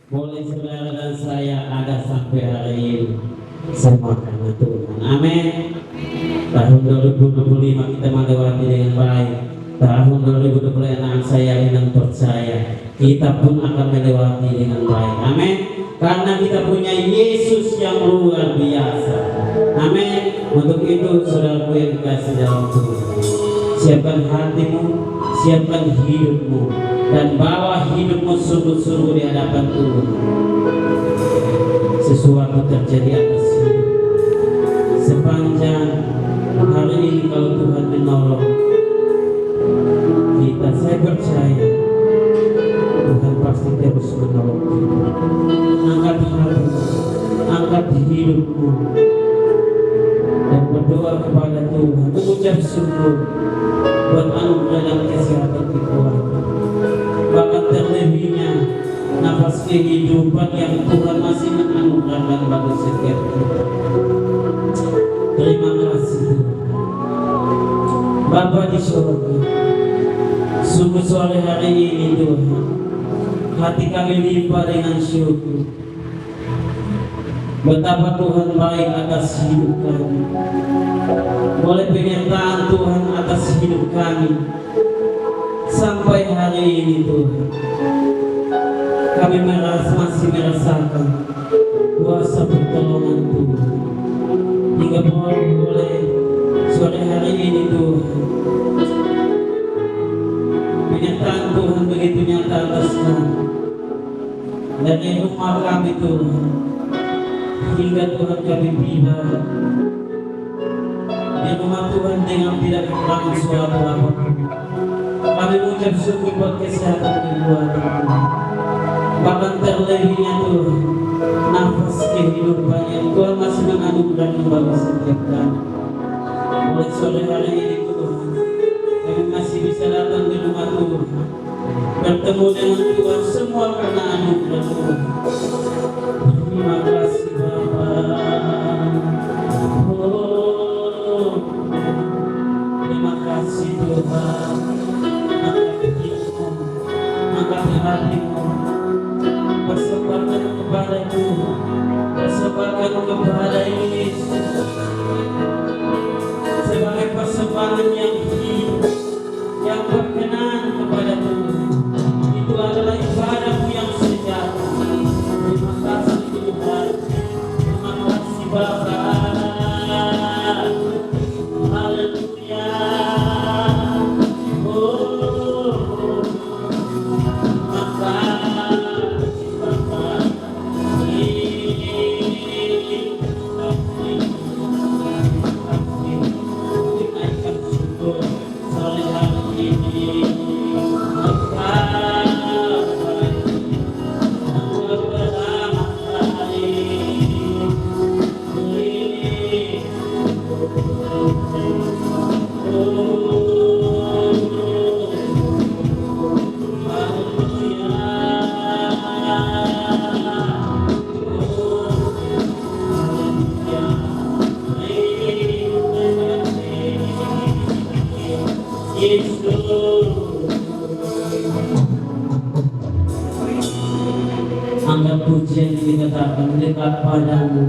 boleh saudara dan saya ada sampai hari ini semua karena Tuhan. Amin. Tahun 2025 kita melewati dengan baik. Tahun 2026 saya yang percaya kita pun akan melewati dengan baik. Amin. Karena kita punya Yesus yang luar biasa. Amin. Untuk itu saudaraku yang dikasih dalam Tuhan, siapkan hatimu, siapkan hidupmu, dan bawa hidupmu sungguh-sungguh di hadapan Tuhan. Sesuatu terjadi atas hidup sepanjang hari ini. Kalau Tuhan menolong kita, saya percaya Tuhan pasti terus menolong kita. Angkat hatimu, angkat hidupmu, dan berdoa kepada Tuhan, mengucap syukur buat anugerah dan kesehatan di keluarga, bahkan terlebihnya nafas kehidupan yang Tuhan masih menganugerahkan bagi setiap kita. Terima kasih Bapa di surga. Sungguh sore hari ini Tuhan, hati kami limpah dengan syukur. Betapa Tuhan baik atas hidup kami. Boleh penyertaan Tuhan atas hidup kami sampai hari ini Tuhan. Kami masih merasakan kuasa pertolongan Tuhan. Hingga boleh sore hari ini Tuhan, penyertaan Tuhan begitu nyata atas kami. Dari rumah kami Tuhan, hingga Tuhan kami tiba di rumah Tuhan dengan tidak kekurangan suatu apapun. Kami mengucap syukur buat kesehatan keluarga, bahkan terlebihnya Tuhan nafas kehidupan yang Tuhan masih menganugerahkan bagi setiap kami. Oleh sore hari ini Tuhan, kami masih bisa datang di rumah Tuhan, bertemu dengan Tuhan, semua karena anugerah Tuhan. Terima kasih Bapa. Oh, terima kasih Tuhan. Angkat hidupmu, angkat hatimu, persembahkan kepada Tuhan, persembahkan kepada Yesus sebagai persembahan yang hidup, yang berkenan kepada Tuhan. Itu adalah ibadahmu yang sejati. Terima kasih Tuhan, terima kasih Bapa. Haleluya. Oh, terima kasih Bapa. Dinaikkan syukur sore hari ini. Anggap pujian yang dikatakan dekat padamu.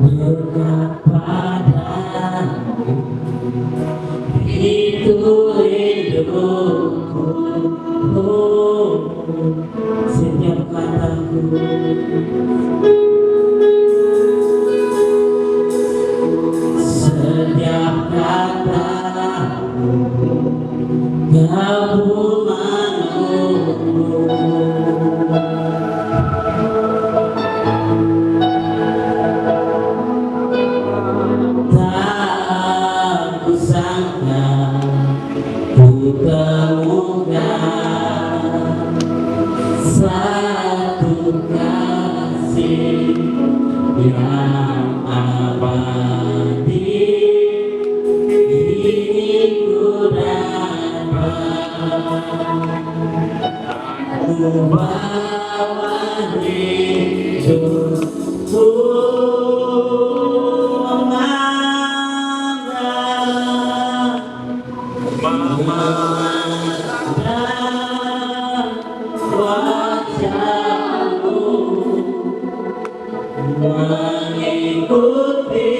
Dekat padamu itu hidupku. Oh, setiap kataku setiap kataku gabunganmu. Tak kusangka ku temukan satu kasih yang abadi. Ini ku dapat membawa hidupku menganggap memandang wajahmu, mengikuti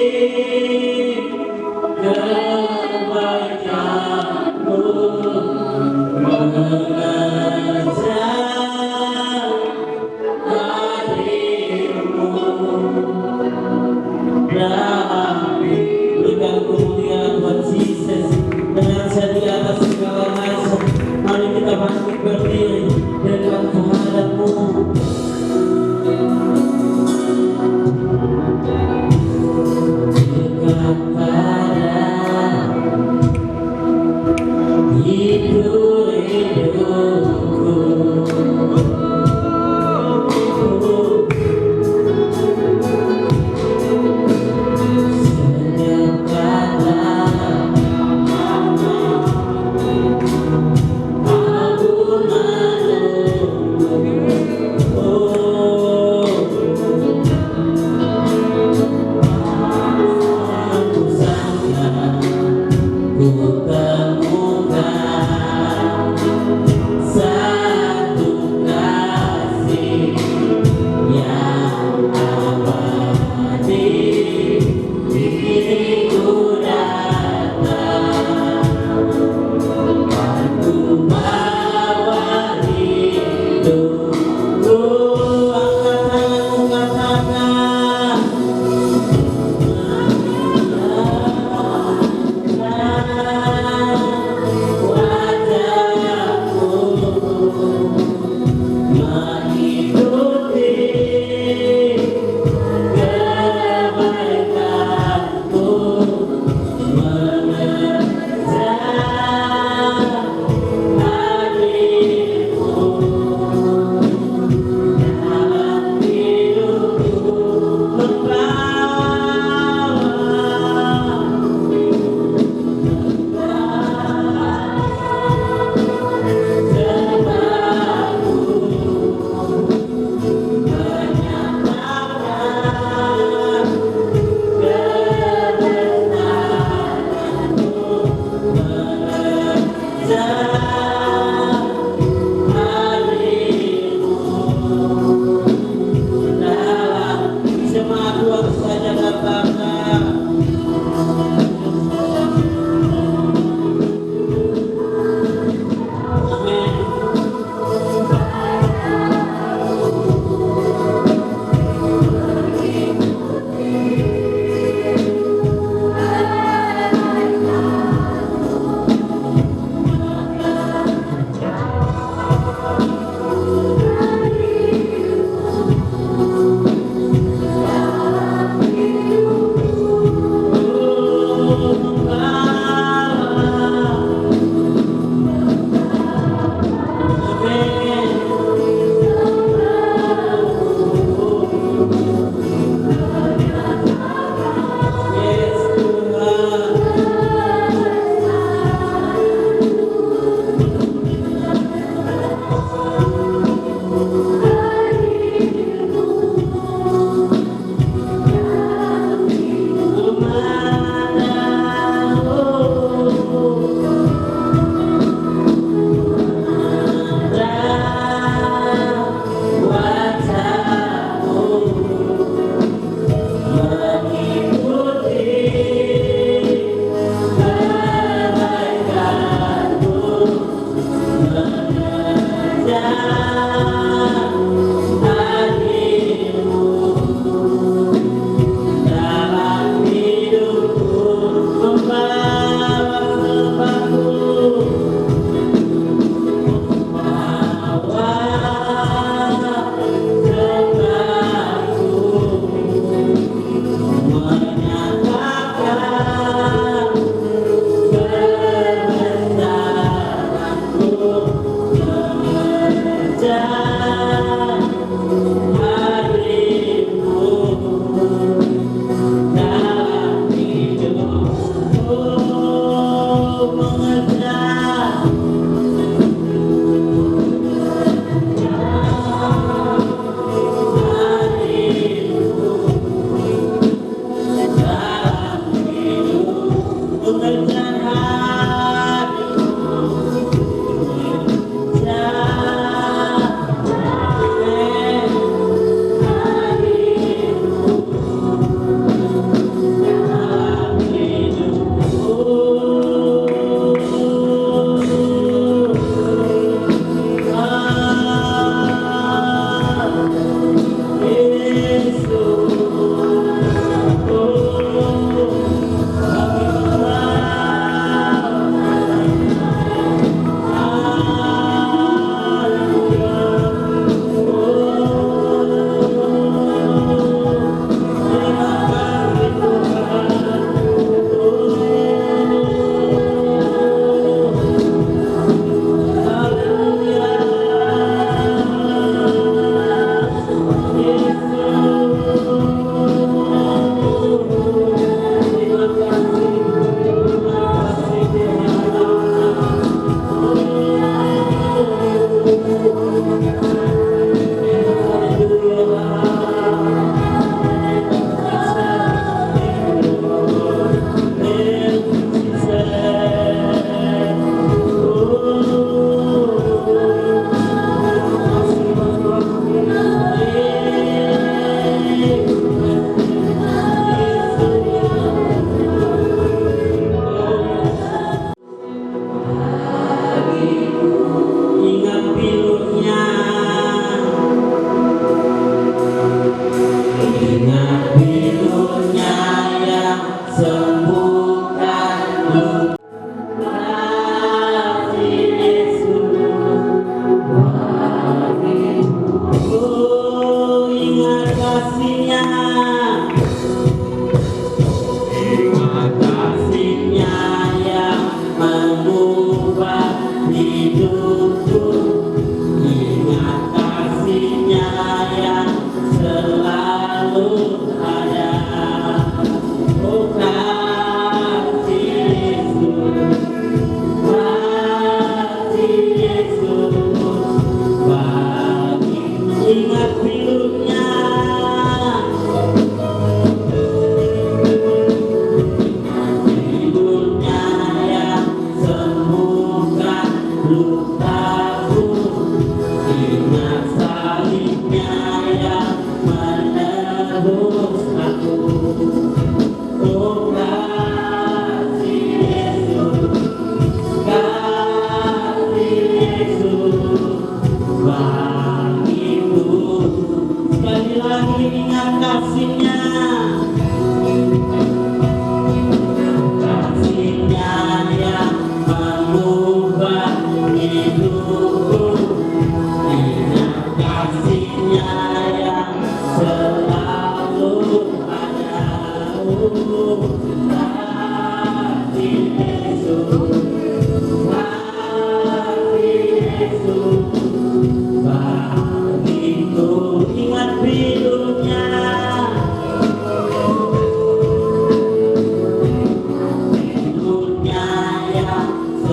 kebaikanmu, mengejar hadirmu. Kami berikan kemuliaan buat Jesus dengan di atas segala macam. Mari kita bangkit berdiri dengan kehadiranmu. Dekat pada hidup hidupku, senyap kata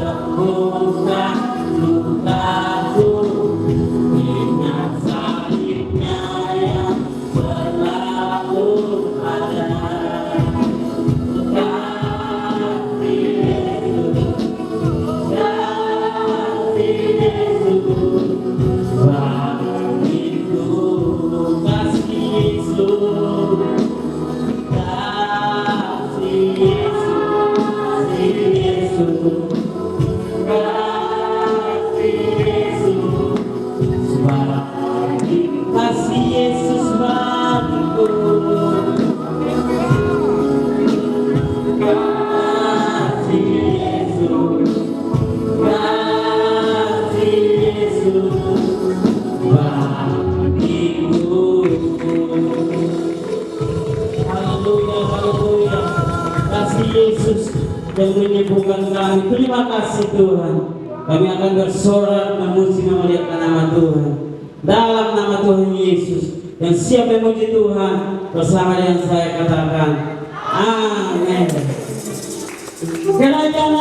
sembuhkan lukaku dengan salibnya yang selalu ada. Kasih Yesus bagiku, kasih Yesus, kasih Yesus bagiku. Haleluya, haleluya. Kasih Yesus yang menyembuhkan kami. Terima kasih Tuhan. Kami akan bersorak memuji memuliakan nama Tuhan. Dalam nama Tuhan Yesus, yang siap memuji Tuhan bersama dengan saya katakan amin. Kerajaan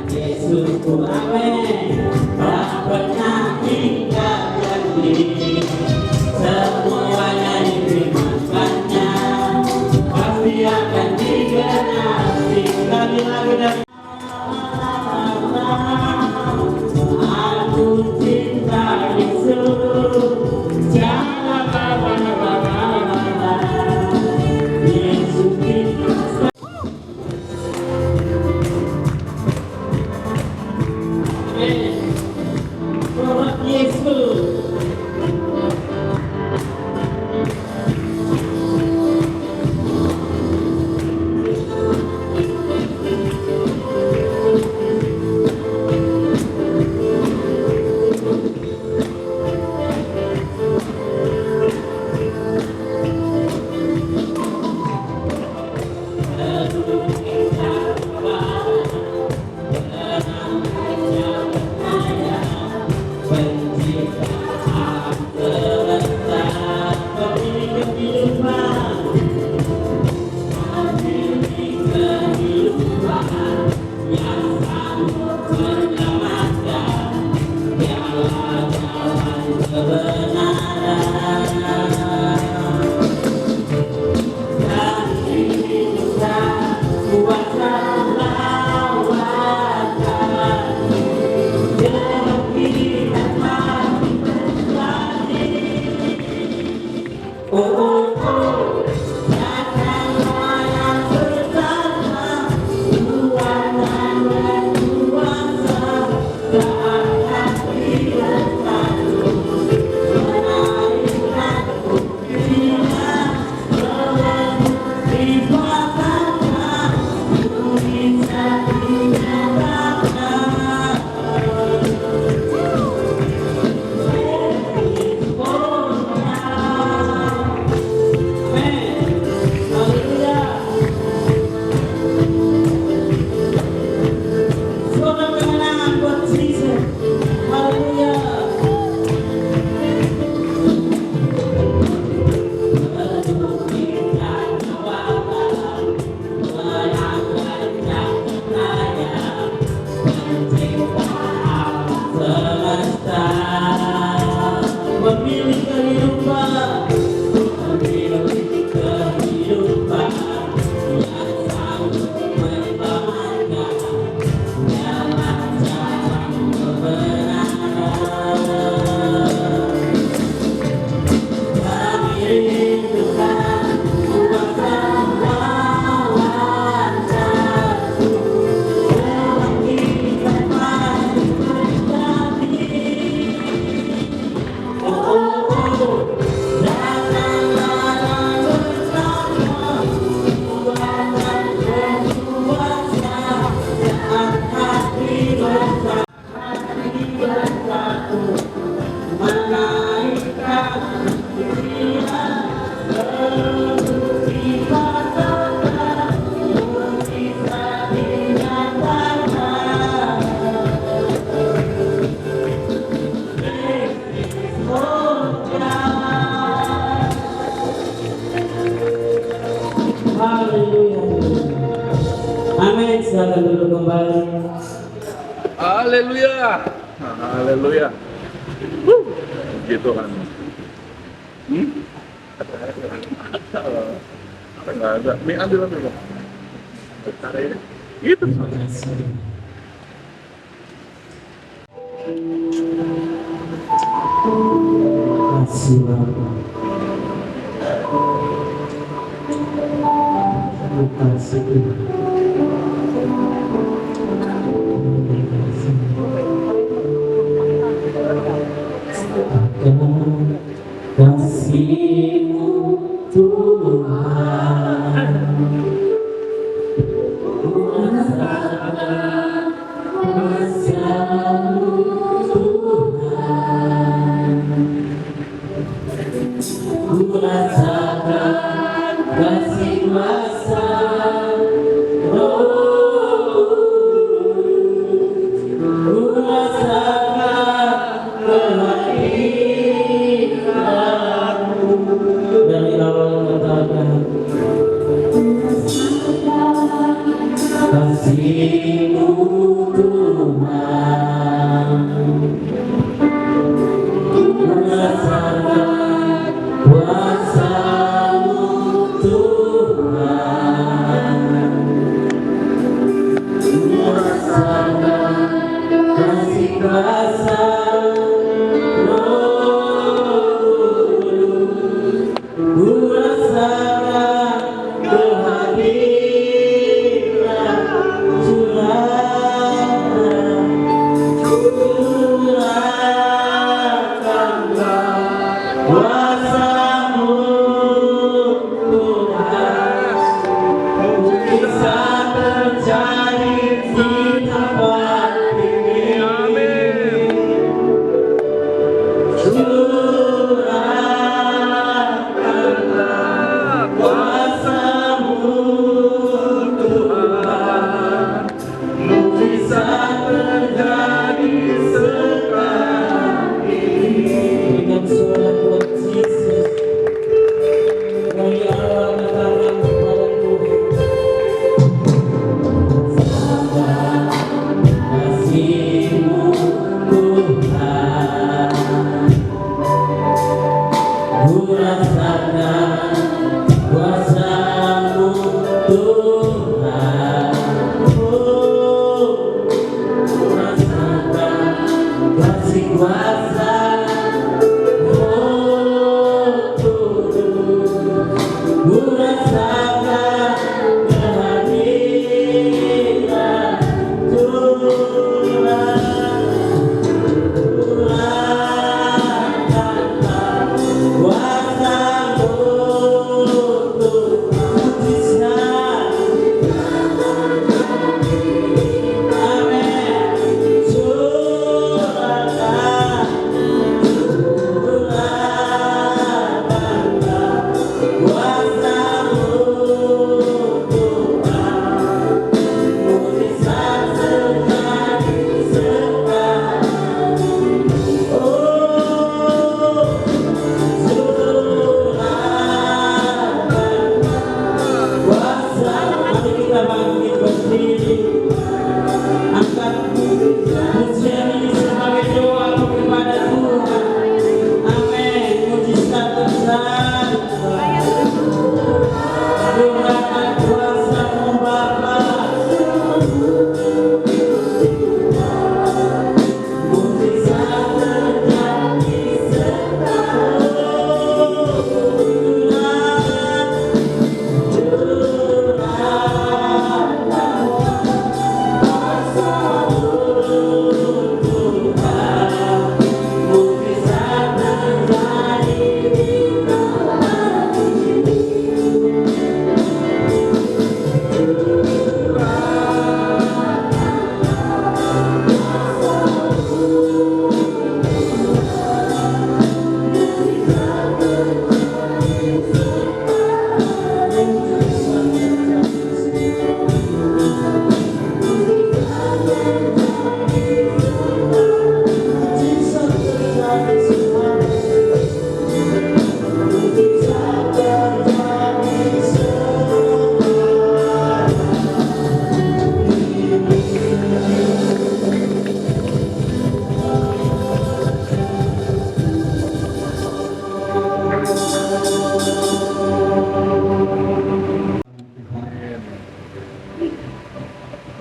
Yesusku, amin. Tak pernah tinggalkan diri, semuanya diberikannya, pasti akan digenapi. Sekali lagi dan aku cinta Yesus, jangan lama-lama. Yesus kita. Amin. Silakan duduk kembali. Haleluya. Haleluya. Gitu kan. Enggak ada. Nih ambil Bang. Gitu. Terima kasih. Terima kasih Bapak. Terima kasih Tuhan. Akan kasih-Mu Tuhan, rasakan kuasa-Mu Tuhan, ku rasakan kasih kuasa Roh, ku rasakan kehadiran-Mu. Dari awal katakan kasih-Mu Tuhan, ku rasakan kuasa-Mu Tuhan, ku rasakan kasih kuasa Roh, ku rasakan kehadiran Tuhan.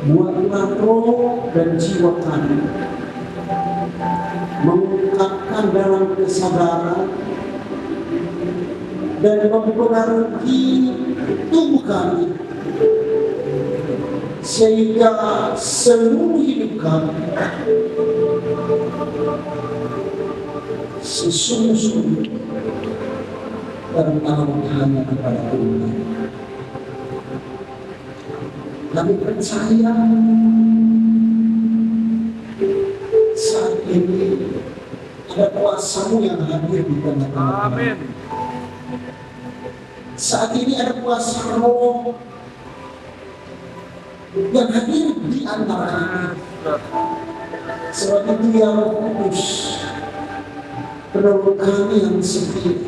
buatlah roh dan jiwa kami mengungkapkan dalam kesadaran dan mempengaruhi tubuh kami, sehingga seluruh hidup kami sesungguh-sungguh tertanam hanya kepada Tuhan. Kami percaya saat ini ada kuasa-Mu yang hadir di tengah-tengah kami. Amin. Saat ini ada kuasa Roh yang hadir di antara kami. Sebab itu ya Roh Kudus, penolong kami yang setia,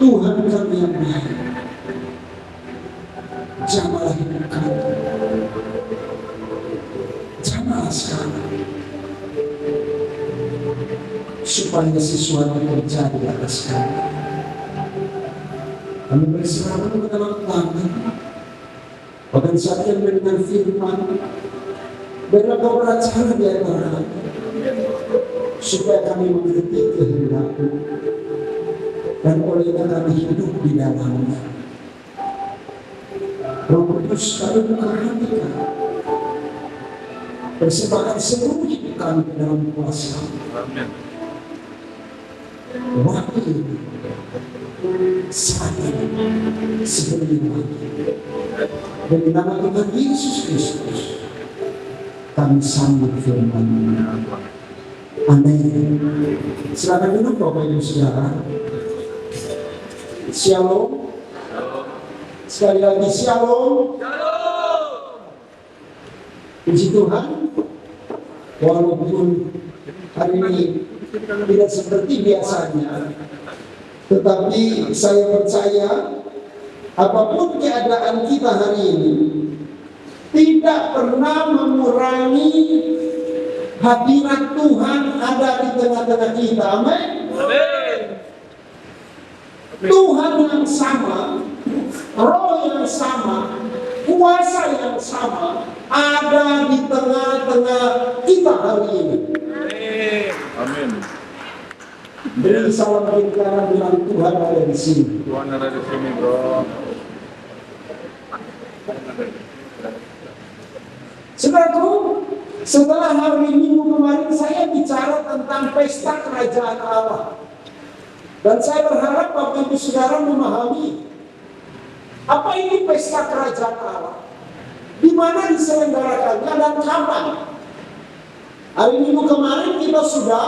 Tuhan kami yang baik, jamalah hidup kami, jamalah sekarang, supaya sesuatu terjadi atas kami. Kami berserah ke dalam tangan, bahkan saat yang mendengar firman, biarlah Kau beracara di antara kami, supaya kami mengerti kehendak-Mu, dan olehnya kami hidup di dalamnya. Roh Kudus, kami buka hati kami, persembahkan seluruh hidup kami ke dalam kuasa. Amin. Waktu ini, saat ini, sebelum lagi, dan di nama Tuhan Yesus Kristus, kami sambut firman-Mu. Amin. Silakan duduk Bapak Ibu Saudara. Shalom. Sekali lagi shalom. Puji Tuhan. Walaupun hari ini tidak seperti biasanya, tetapi saya percaya apapun keadaan kita hari ini tidak pernah mengurangi hadirat Tuhan ada di tengah-tengah kita. Amin. Tuhan yang sama, Roh yang sama, kuasa yang sama ada di tengah-tengah kita hari ini. Amin. Beri salam kanan bilang Tuhan ada di sini. Tuhan ada di sini, bro. Saudaraku, setelah hari Minggu kemarin saya bicara tentang pesta kerajaan Allah. Dan saya berharap Bapak Ibu Saudara memahami apa ini pesta kerajaan Allah, di mana diselenggarakannya dan kapan. Hari Minggu kemarin kita sudah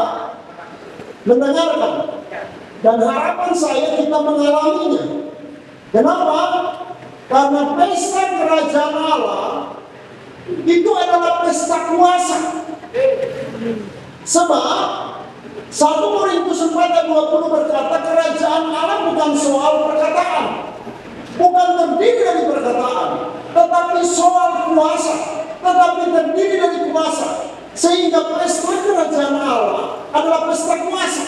mendengarkan, dan harapan saya kita mengalaminya. Kenapa? Karena pesta kerajaan Allah itu adalah pesta kuasa. Sebab 1 Korintus 4 ayat 20 berkata, kerajaan Allah bukan soal perkataan, bukan terdiri dari perkataan, tetapi soal kuasa, tetapi terdiri dari kuasa. Sehingga pesta kerajaan Allah adalah pesta kuasa.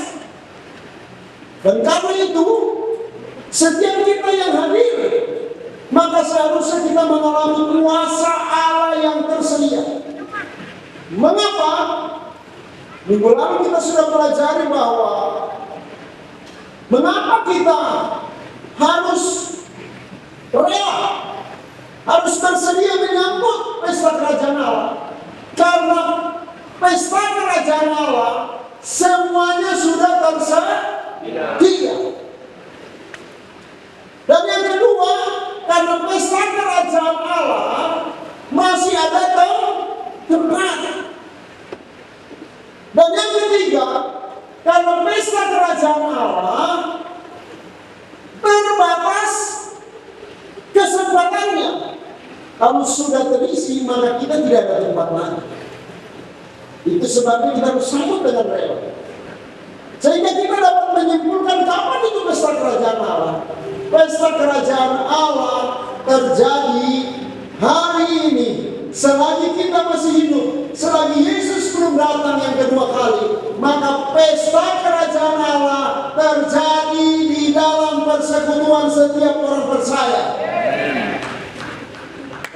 Dan karena itu, setiap kita yang hadir, maka seharusnya kita mengalami kuasa Allah yang tersedia. Mengapa? Minggu lalu kita sudah pelajari bahwa mengapa kita harus rela, harus tersedia menyambut pesta kerajaan Allah. Karena pesta kerajaan Allah semuanya sudah tersedia. Dan yang kedua, karena pesta kerajaan Allah masih ada tempat. Dan yang ketiga, karena pesta kerajaan Allah terbatas kesempatannya. Kalau sudah terisi, maka kita tidak ada tempat lagi. Itu sebabnya kita harus sambut dengan rela. Sehingga kita dapat menyimpulkan kapan itu pesta kerajaan Allah. Pesta kerajaan Allah terjadi hari ini. Selagi kita masih hidup, selagi Yesus belum datang yang kedua kali, maka pesta kerajaan Allah terjadi di dalam persekutuan setiap orang percaya.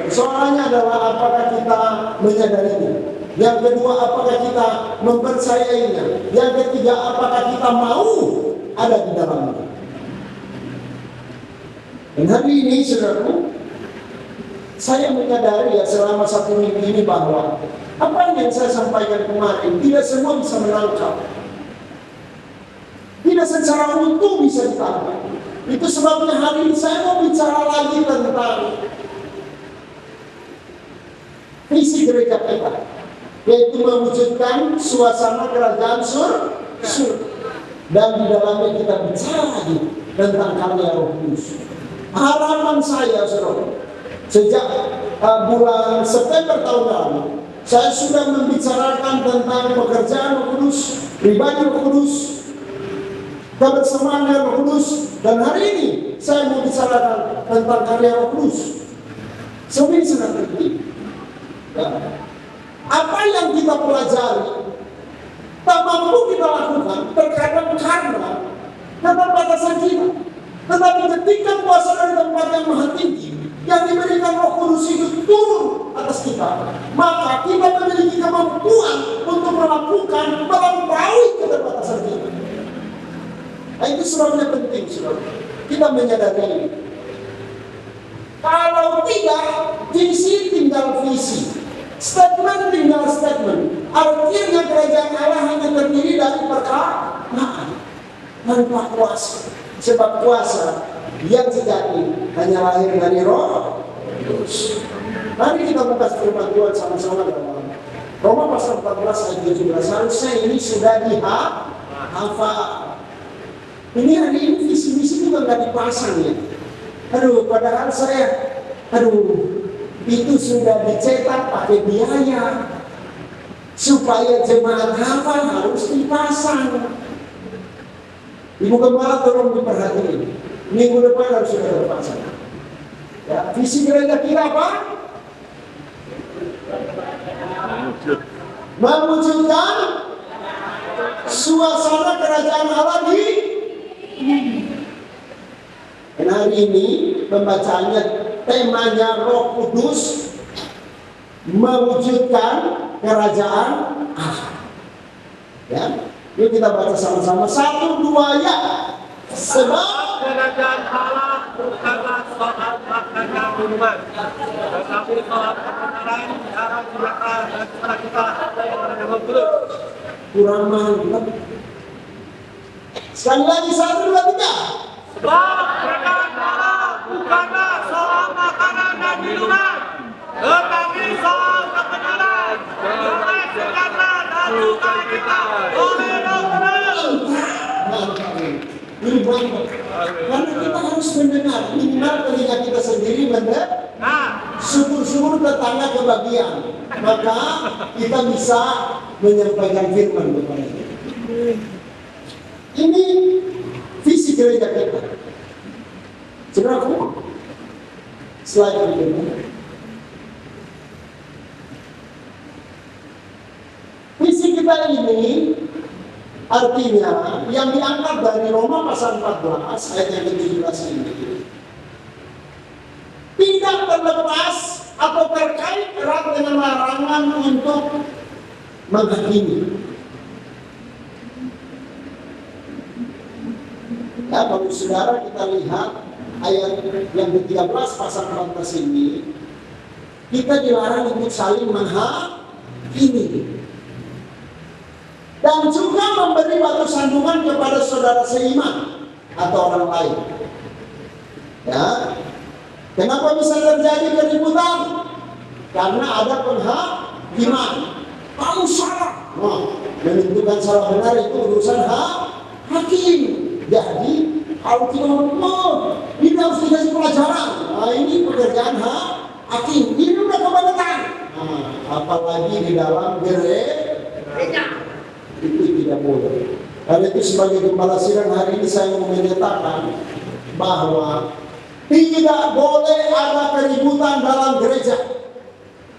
Soalnya adalah apakah kita menyadarinya. Yang kedua, apakah kita mempercayainya. Yang ketiga, apakah kita mau ada di dalamnya. Dan hari ini, saudaraku, saya menyadari ya selama 1 minggu ini bahwa apa yang saya sampaikan kemarin tidak semua bisa menangkap. Tidak secara utuh bisa ditangkap. Itu sebabnya hari ini saya mau bicara lagi tentang visi gereja kita, yaitu mewujudkan suasana kerajaan surga. Dan di dalamnya kita bicara lagi tentang karya Roh Kudus. Harapan saya, saudara, sejak bulan September tahun lalu, saya sudah membicarakan tentang pekerjaan Roh Kudus, pribadi Roh Kudus, kebersamaan dengan Roh Kudus, dan hari ini saya mau bicarakan tentang karya Roh Kudus. Sebenarnya sangat penting. Ya. Apa yang kita pelajari, tak mampu kita lakukan terkadang karena keterbatasan kita. Tetapi ketika kuasa dari tempat yang maha tinggi yang diberikan Roh Kudus itu turun atas kita, maka kita memiliki kemampuan untuk melakukan melampaui keterbatasan kita. Nah, itu sebabnya penting, saudara. Kita menyadari ini. Kalau tidak, visi tinggal visi, statement tinggal statement. Artinya kerajaan Allah hanya terdiri dari perkataan tanpa kuasa. Sebab kuasa yang sejati hanya lahir dari Roh Kudus. Mari kita buka firman Tuhan sama-sama dalam Roma pasal 14 ayat 17. Harusnya ini sudah dihafal. Ini hari ini visi-visi juga nggak dipasang ya. Padahal saya, itu sudah dicetak pakai biaya. Supaya jemaat hafal harus dipasang. Ibu Gembala tolong diperhatikan. Minggu depan harus sudah terpasang. Ya, visi gereja kita apa? Mewujudkan suasana kerajaan Allah di. Dan hari ini pembacaannya temanya Roh Kudus mewujudkan kerajaan Allah. Ya, yuk kita baca sama-sama 1, 2 ya. Sebab kerajaan Allah bukanlah soal makanan minuman, tetapi soal kebenaran, cara cinta dan sukacita yang Roh Kudus. kurang mantap. Sekali lagi 1, 2, 3. Sebab kerajaan Allah bukanlah soal makanan dan minuman, tetapi soal kebenaran, damai sejahtera dan sukacita oleh Roh Kudus. Ini mantap. Karena kita harus mendengar, minimal telinga kita sendiri mendengar. Syukur-syukur tetangga kebagian, maka kita bisa menyampaikan firman kepada kita. Ini visi gereja kita. Saudaraku, slide berikutnya. Visi kita ini artinya yang diangkat dari Roma pasal 14 ayat yang ke-17 ini tidak terlepas atau terkait erat dengan larangan untuk menghakimi. Ya, kalau saudara kita lihat ayat yang ke-13 pasal 14 ini, kita dilarang untuk saling menghakimi dan juga memberi batu sandungan kepada saudara seiman atau orang lain. Ya, kenapa bisa terjadi keributan? Karena ada penghakiman. Kamu salah. Menentukan salah benar itu urusan hakim. Jadi kalau kita ngomong, ini harus dikasih pelajaran. Nah, ini pekerjaan hakim. Ini udah kebangetan. Apalagi di dalam gereja. Itu tidak boleh. Karena itu sebagai gembala sidang hari ini saya mau menyatakan bahwa tidak boleh ada keributan dalam gereja.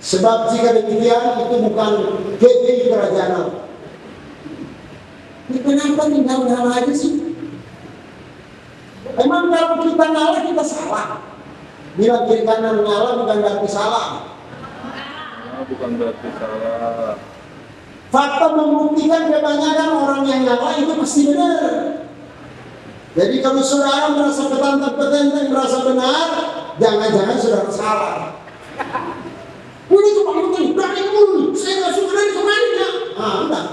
Sebab jika demikian itu bukan GBI kerajaan Allah. Ini kenapa tinggal ngalah aja sih? Emang kalau kita ngalah kita salah. Bilang kiri kanan ngalah bukan berarti salah. Bukan berarti salah. Fakta membuktikan kebanyakan orang yang ngalah itu pasti benar. Jadi kalau saudara merasa petantang-petenteng merasa benar, jangan-jangan saudara salah. Ini cuma penting, berani dulu, saya nggak suka dari kemarinnya. Enggak,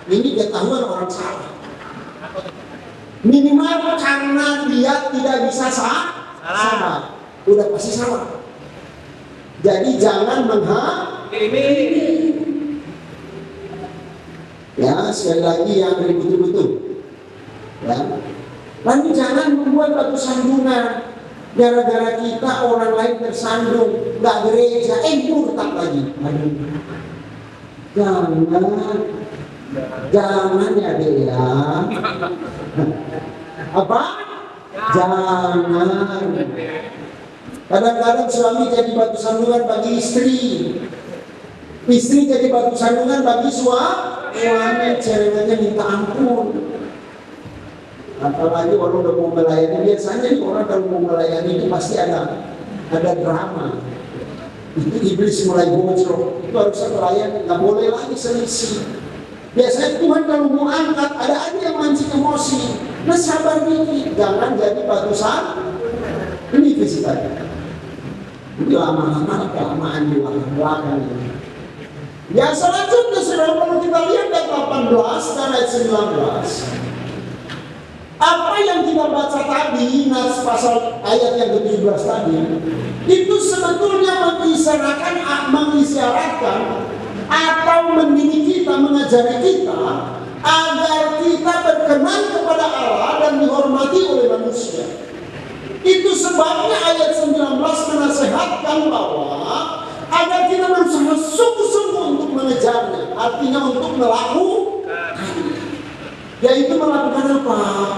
ini ketahuan orang salah. Minimal karena dia tidak bisa salah, udah pasti salah. Jadi jangan Ini ya sekali lagi yang betul-betul ya. Lalu jangan membuat batu sandungan gara-gara kita orang lain tersandung nggak gereja murtad lagi. Jangan ya dek ya. Apa? Jangan. Kadang-kadang suami jadi batu sandungan bagi istri. Istri jadi batu sandungan bagi suami, ceritanya minta ampun. Apalagi orang udah mau melayani, biasanya orang kalau mau melayani itu pasti ada drama. Itu iblis mulai bocor, itu harusnya melayani, nggak boleh lagi selisih. Biasanya Tuhan kalau mau angkat, ada aja yang mancing emosi. Nah sabar dikit, jangan jadi batu sandungan. Ini visi tadi. Ini lama-lama kelamaan di belakang ini. Yang selanjutnya saudara, kalau kita lihat ayat 18 dan ayat 19, apa yang kita baca tadi, nas pasal ayat yang ke-17 tadi, itu sebetulnya mengisyaratkan atau mendidik kita, mengajari kita agar kita berkenan kepada Allah dan dihormati oleh manusia. Itu sebabnya ayat 19 menasehatkan bahwa agar kita berusaha sungguh-sungguh untuk mengejarnya, artinya untuk melakukan, yaitu melakukan apa?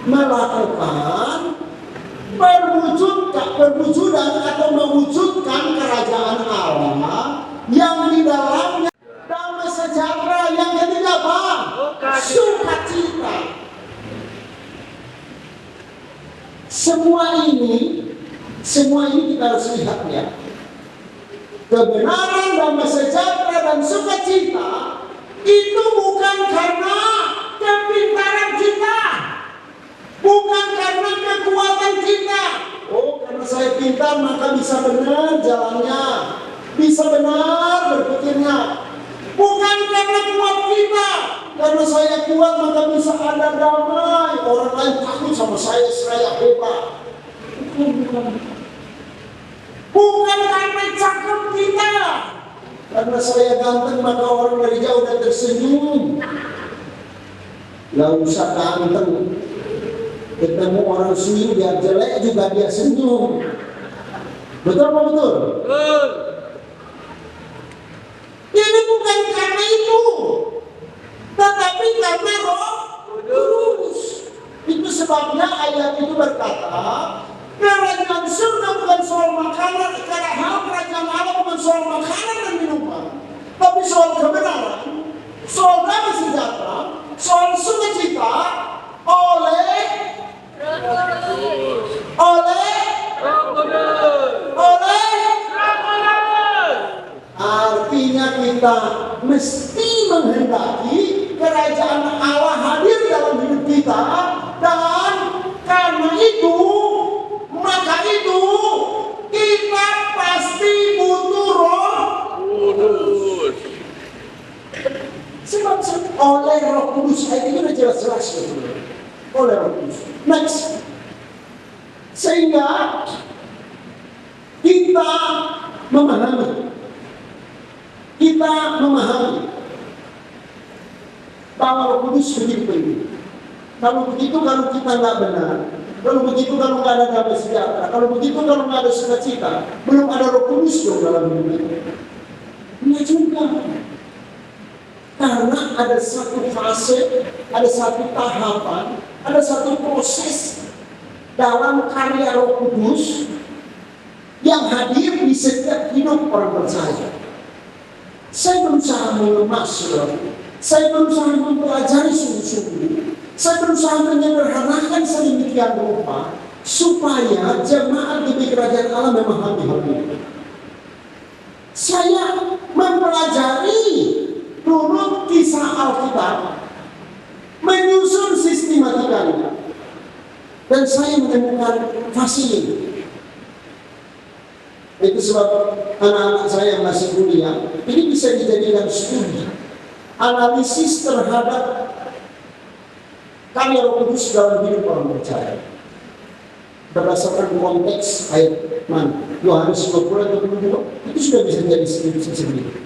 Melakukan perwujudan atau mewujudkan kerajaan Allah yang di dalamnya damai sejahtera, yang ketiga apa? Sukacita. Semua ini kita harus lihat ya. Kebenaran, damai sejahtera dan sukacita itu bukan karena kepintaran kita, bukan karena kekuatan kita. Oh, karena saya pintar maka bisa benar jalannya, bisa benar berpikirnya. Bukan karena kuat kita, karena saya kuat maka bisa ada damai. Orang lain takut sama saya hebat. Bukan karena cakep kita, karena saya ganteng maka orang dari jauh udah tersenyum. Gak usah ganteng, ketemu orang senyum biar jelek juga dia senyum. Betul apa betul? betul. Ini bukan karena itu, tetapi karena Roh Kudus. Itu sebabnya ayat itu berkata, kerajaan surga bukan soal makanan, karena hal kerajaan Allah bukan soal makanan dan minuman, tapi soal kebenaran, soal damai sejahtera, soal sukacita oleh artinya kita mesti menghendaki kerajaan Allah hadir dalam hidup kita, dan karena itu kita pasti butuh Roh Kudus. Sebab oleh Roh Kudus, ayat itu sudah jelas-jelas oleh Roh Kudus. Next, sehingga kita memahami bahwa Roh Kudus begitu penting. Kalau begitu, kalau kita nggak benar, kalau begitu, kalau nggak ada damai sejahtera, kalau begitu, kalau nggak ada sukacita, belum ada Roh Kudus dong dalam hidup kita. Ini juga. Karena ada satu fase, ada satu tahapan, ada satu proses dalam karya Roh Kudus yang hadir di setiap hidup orang percaya. Saya berusaha mengemas, saya berusaha mempelajari sungguh-sungguh, saya berusaha menyederhanakan sedemikian rupa supaya jemaat di kerajaan Allah memahami hal ini. Saya mempelajari turut kisah Alkitab, menyusun sistematikanya, dan saya menemukan fase ini. Itu sebab anak-anak saya yang masih kuliah, ini bisa dijadikan studi, analisis terhadap karya Roh Kudus dalam hidup orang percaya. Berdasarkan konteks ayat mana? Yohanes 20 atau 22, itu sudah bisa jadi skripsi sendiri.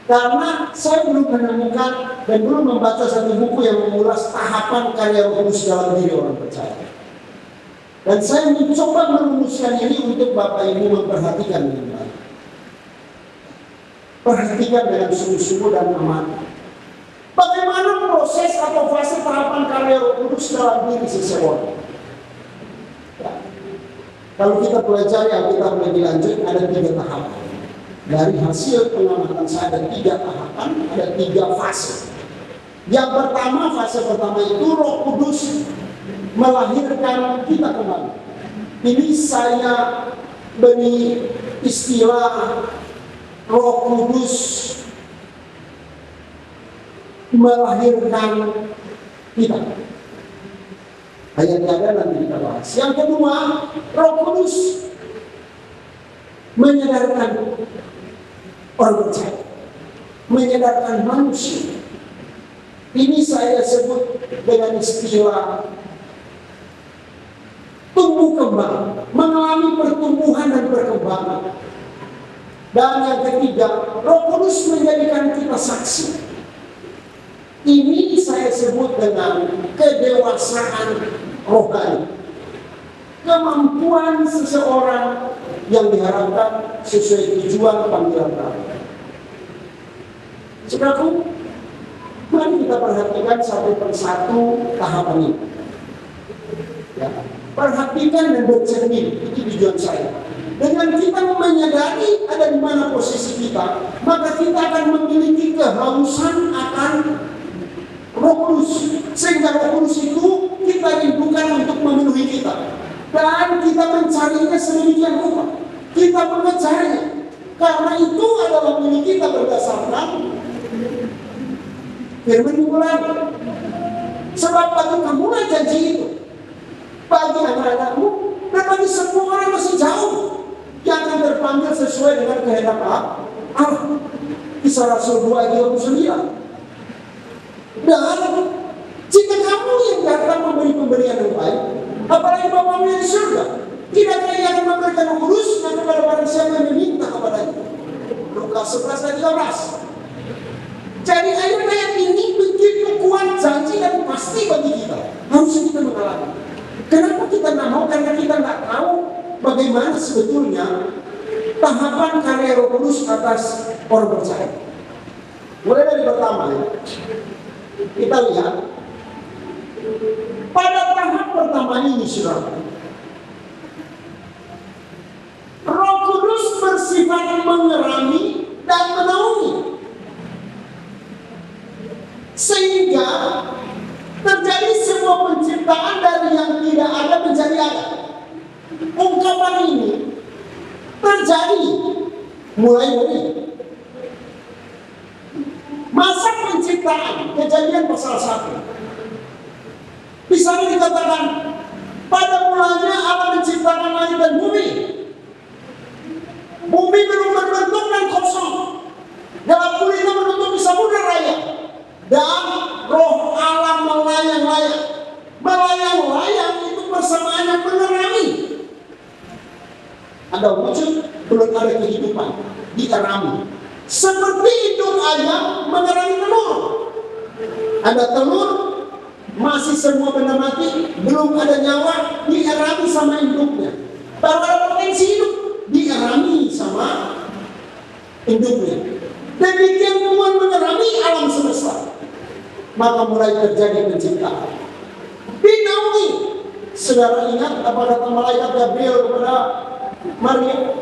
Karena saya belum menemukan dan belum membaca satu buku yang mengulas tahapan karya Roh Kudus dalam diri orang percaya. Dan saya mencoba merumuskan ini untuk Bapak Ibu memperhatikan dengan baik. Perhatikan dengan sungguh-sungguh dan amat. Bagaimana proses atau fase tahapan karya Roh Kudus dalam diri seseorang? Ya. Kalau kita pelajari Alkitab lebih lanjut, ada 3 tahapan. Dari hasil pengamatan saya ada 3 tahapan, ada 3 fase. Yang pertama, fase pertama itu Roh Kudus melahirkan kita kembali. Ini saya beri istilah Roh Kudus melahirkan kita. Ayatnya ada nanti kita bahas. Yang kedua, Roh Kudus menyadarkan orang percaya, menyadarkan manusia. Ini saya sebut dengan istilah tumbuh kembang, mengalami pertumbuhan dan perkembangan. Dan yang ketiga, Roh Kudus menjadikan kita saksi. Ini saya sebut dengan kedewasaan rohani. Kemampuan seseorang yang diharapkan sesuai tujuan panggilan Allah. Saudaraku, mari kita perhatikan satu persatu tahapan ini. Ya. Perhatikan dan bercermin, itu tujuan saya. Dengan kita menyadari ada di mana posisi kita, maka kita akan memiliki kehausan akan Roh Kudus, sehingga Roh Kudus itu kita rindukan untuk memenuhi kita, dan kita mencarinya sedemikian rupa, kita mengejarnya, karena itu adalah milik kita berdasarkan firman Tuhan. Sebab bagi kamu janji itu, bagi anak-anakmu, dan bagi semua orang masih jauh yang akan terpanggil sesuai dengan kehendak Allah. Kisah Rasul 2 ayat 29. Dan jika kamu yang datang memberi pemberian yang baik, apalagi Bapamu yang di surga, tidakkah Ia akan memberikan Roh Kudus kepada barang siapa yang meminta kepadanya? Lukas 11 ayat 13. Jadi ayat-ayat ini begitu kuat janji dan pasti bagi kita. Harusnya kita mengalami. Kenapa kita tidak mau? Karena kita tidak tahu bagaimana sebetulnya tahapan karya Roh Kudus atas orang percaya. Mulai dari pertama ya. Kita lihat pada tahap pertama ini, saudara, Roh Kudus bersifat mengerami dan menaungi, sehingga terjadi sebuah penciptaan dari yang tidak ada menjadi ada. Ungkapan ini terjadi mulai dari masa penciptaan, Kejadian pasal 1. Bisa dikatakan pada mulanya Allah menciptakan langit dan bumi. Bumi belum berbentuk dan kosong, dalam kulitnya menutupi samudera raya, dan roh Allah melayang-layang. Melayang-layang itu persamaannya mengerami. Ada wujud, belum ada kehidupan, dierami. Seperti induk ayam mengerami telur. Ada telur, masih semua benda mati, belum ada nyawa, dierami sama induknya. Baru ada potensi hidup, dierami sama induknya. Demikian Tuhan mengerami alam semesta. Maka mulai terjadi penciptaan. Dinaungi. Saudara ingat apa kata malaikat Gabriel kepada Maria?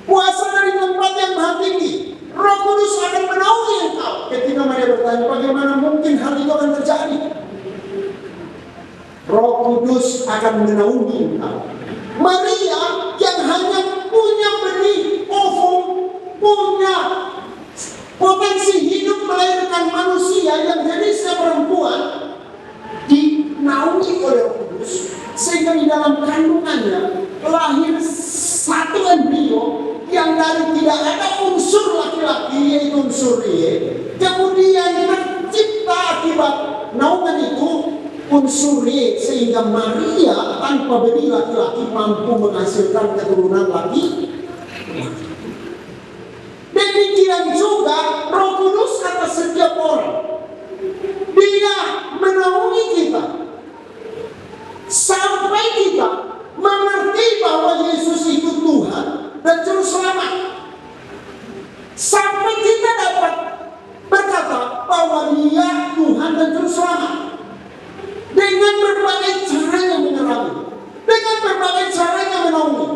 Kuasa dari tempat yang maha tinggi, Roh Kudus akan menaungi engkau. Ketika Maria bertanya, bagaimana mungkin hal itu akan terjadi? Roh Kudus akan menaungi engkau. Maria yang hanya punya benih ovum, punya potensi hidup melahirkan manusia yang jenisnya perempuan, dinaungi oleh Roh Kudus, sehingga di dalam kandungannya lahir satu embrio yang dari tidak ada unsur laki-laki, yaitu unsur Ye, kemudian tercipta akibat naungan itu unsur Ye, sehingga Maria tanpa benih laki-laki mampu menghasilkan keturunan laki. Demikian juga Roh Kudus atas setiap orang. Dia menaungi kita sampai kita mengerti bahwa Yesus itu Tuhan dan Juru Selamat. Sampai kita dapat berkata bahwa Dia Tuhan dan Juru Selamat. Dengan berbagai caranya menyerami, dengan berbagai caranya menaungi.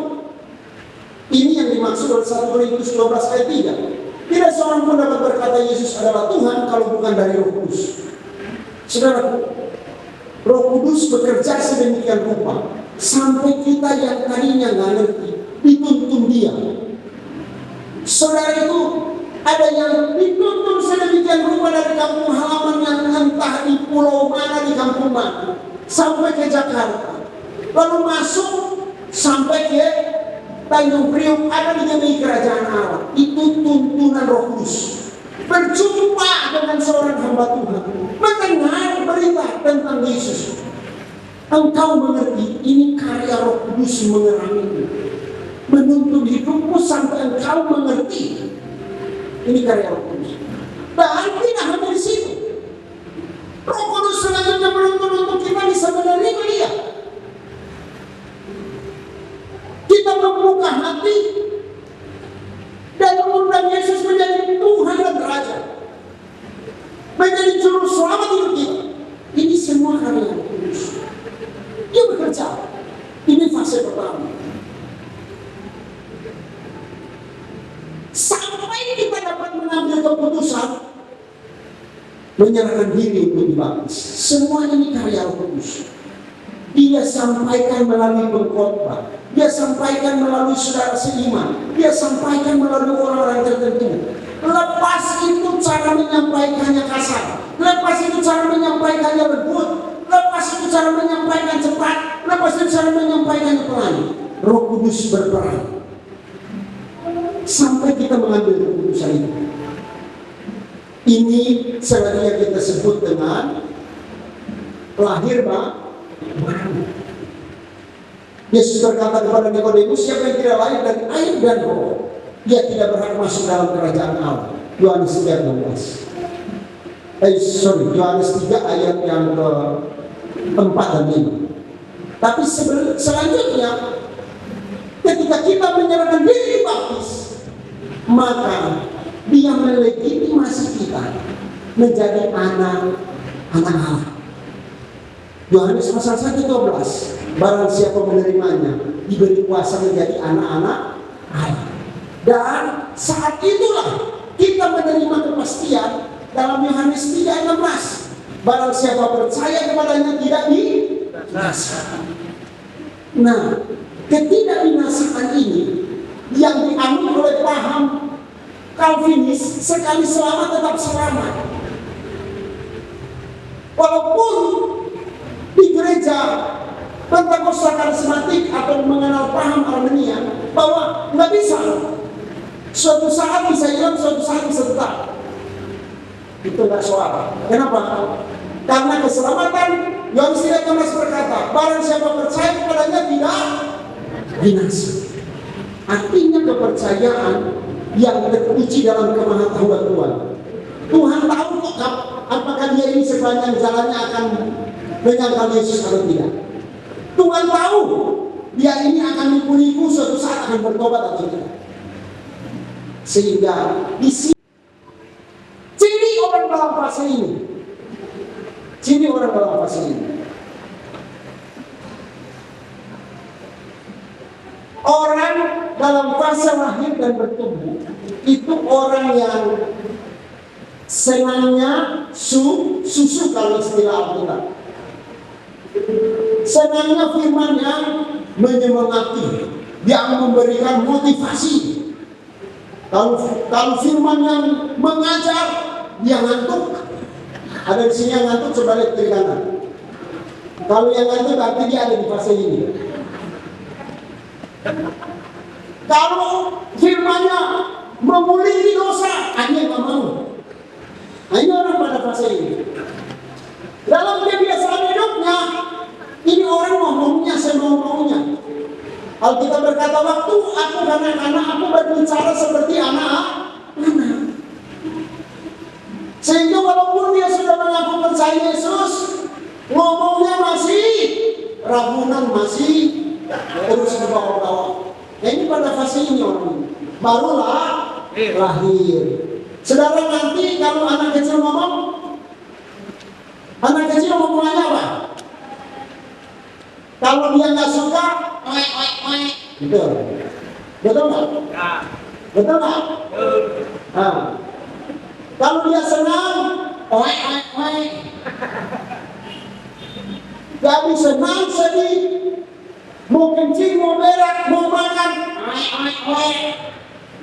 Ini yang dimaksud oleh 1 Korintus 12 ayat 3. Tidak seorang pun dapat berkata Yesus adalah Tuhan kalau bukan dari Roh Kudus. Saudara, Roh Kudus bekerja sedemikian rupa sampai kita yang tadinya nggak ngerti dituntun Dia. Saudara, itu ada yang dituntun sedemikian rupa dari kampung halaman yang entah di pulau mana, di kampung mana, sampai ke Jakarta, lalu masuk sampai ke Tanjung Priok, ada di demi kerajaan Allah. Itu tuntunan Roh Kudus. Berjumpa dengan seorang hamba Tuhan, mendengar berita tentang Yesus, engkau mengerti ini karya Roh Kudus mengerangimu, menuntun hidupmu sampai engkau mengerti ini karya Roh Kudus. Dan tidak hanya di situ, Roh Kudus selanjutnya menuntun untuk kita bisa menerima Dia. Kita membuka hati dan mengundang Yesus menjadi Tuhan dan Raja, menjadi Juru Selamat hidup kita. Ini semua karya Roh Kudus. Dia bekerja. Ini fase pertama. Sampai kita dapat mengambil keputusan menyerahkan diri untuk dibaptis. Semua ini karya Roh Kudus. Dia sampaikan melalui pengkhotbah, Dia sampaikan melalui saudara seiman, Dia sampaikan melalui orang-orang tertentu. Lepas itu cara menyampaikannya kasar, lepas itu cara menyampaikannya lembut, lepas itu cara menyampaikan cepat, lepas itu cara menyampaikannya pelan. Roh Kudus berperan sampai kita mengambil keputusan itu. Ini sebenarnya kita sebut dengan lahir baru. Yesus berkata kepada Nikodemus, siapa yang tidak lahir dari air dan roh, dia tidak berhak masuk dalam kerajaan Allah. Yohanes 3:16. Yohanes 3 ayat yang ke-4 dan 5. Tapi selanjutnya, ketika kita menyerahkan diri baptis, maka Dia melegitimasi kita menjadi anak Allah. Yohanes pasal 1:12, barang siapa menerimanya diberi kuasa menjadi anak-anak Allah. Dan saat itulah kita menerima kepastian dalam Yohanes 3:16, barang siapa percaya kepadanya tidak binasa. Nah, ketidakbinasaan ini yang dianut oleh paham Calvinis, sekali selamat tetap selamat. Walaupun di gereja Pentakosta Karismatik atau mengenal paham Armenia bahwa nggak bisa, suatu saat bisa hilang, suatu saat bisa tetap. Itu nggak soal. Kenapa? Karena keselamatan, Yohanes 3:16 berkata, barang siapa percaya kepadanya tidak binasa. Artinya kepercayaan yang teruji dalam kemahatauan Tuhan. Tuhan tahu kok apakah dia ini sepanjang jalannya akan menyangkal Yesus atau tidak. Tuhan tahu dia ini akan menipu suatu saat akan bertobat atau tidak. Sehingga di sini ciri orang dalam fase ini, orang dalam fase lahir dan bertumbuh itu orang yang senangnya susu kalau istilah Alkitab. Senangnya firman yang menyemangati, yang memberikan motivasi. Kalau firman yang mengajar, dia ngantuk. Ada di sini yang ngantuk, coba lihat kiri kanan. Kalau yang ngantuk berarti dia ada di fase ini. Kalau firmannya memulihkan dosa, dia nggak mau. Nah, ini orang pada fase ini. Dalam kebiasaan hidupnya, ini orang maunya semau-maunya. Alkitab berkata, waktu aku kanak-kanak, aku berbicara seperti anak-anak. Sehingga walaupun dia sudah mengaku percaya Yesus, ngomongnya masih ragunan, masih terus ke bawah-bawah. Nah, ini pada fase ini orang ini. Barulah lahir. Saudara, nanti kalau anak kecil ngomong, anak kecil ngomongnya apa? Kalau dia nggak suka, betul, betul nggak? Betul nggak? Nah, kalau dia senang, jadi senang, sedih, mau kencing, mau berak, mau makan,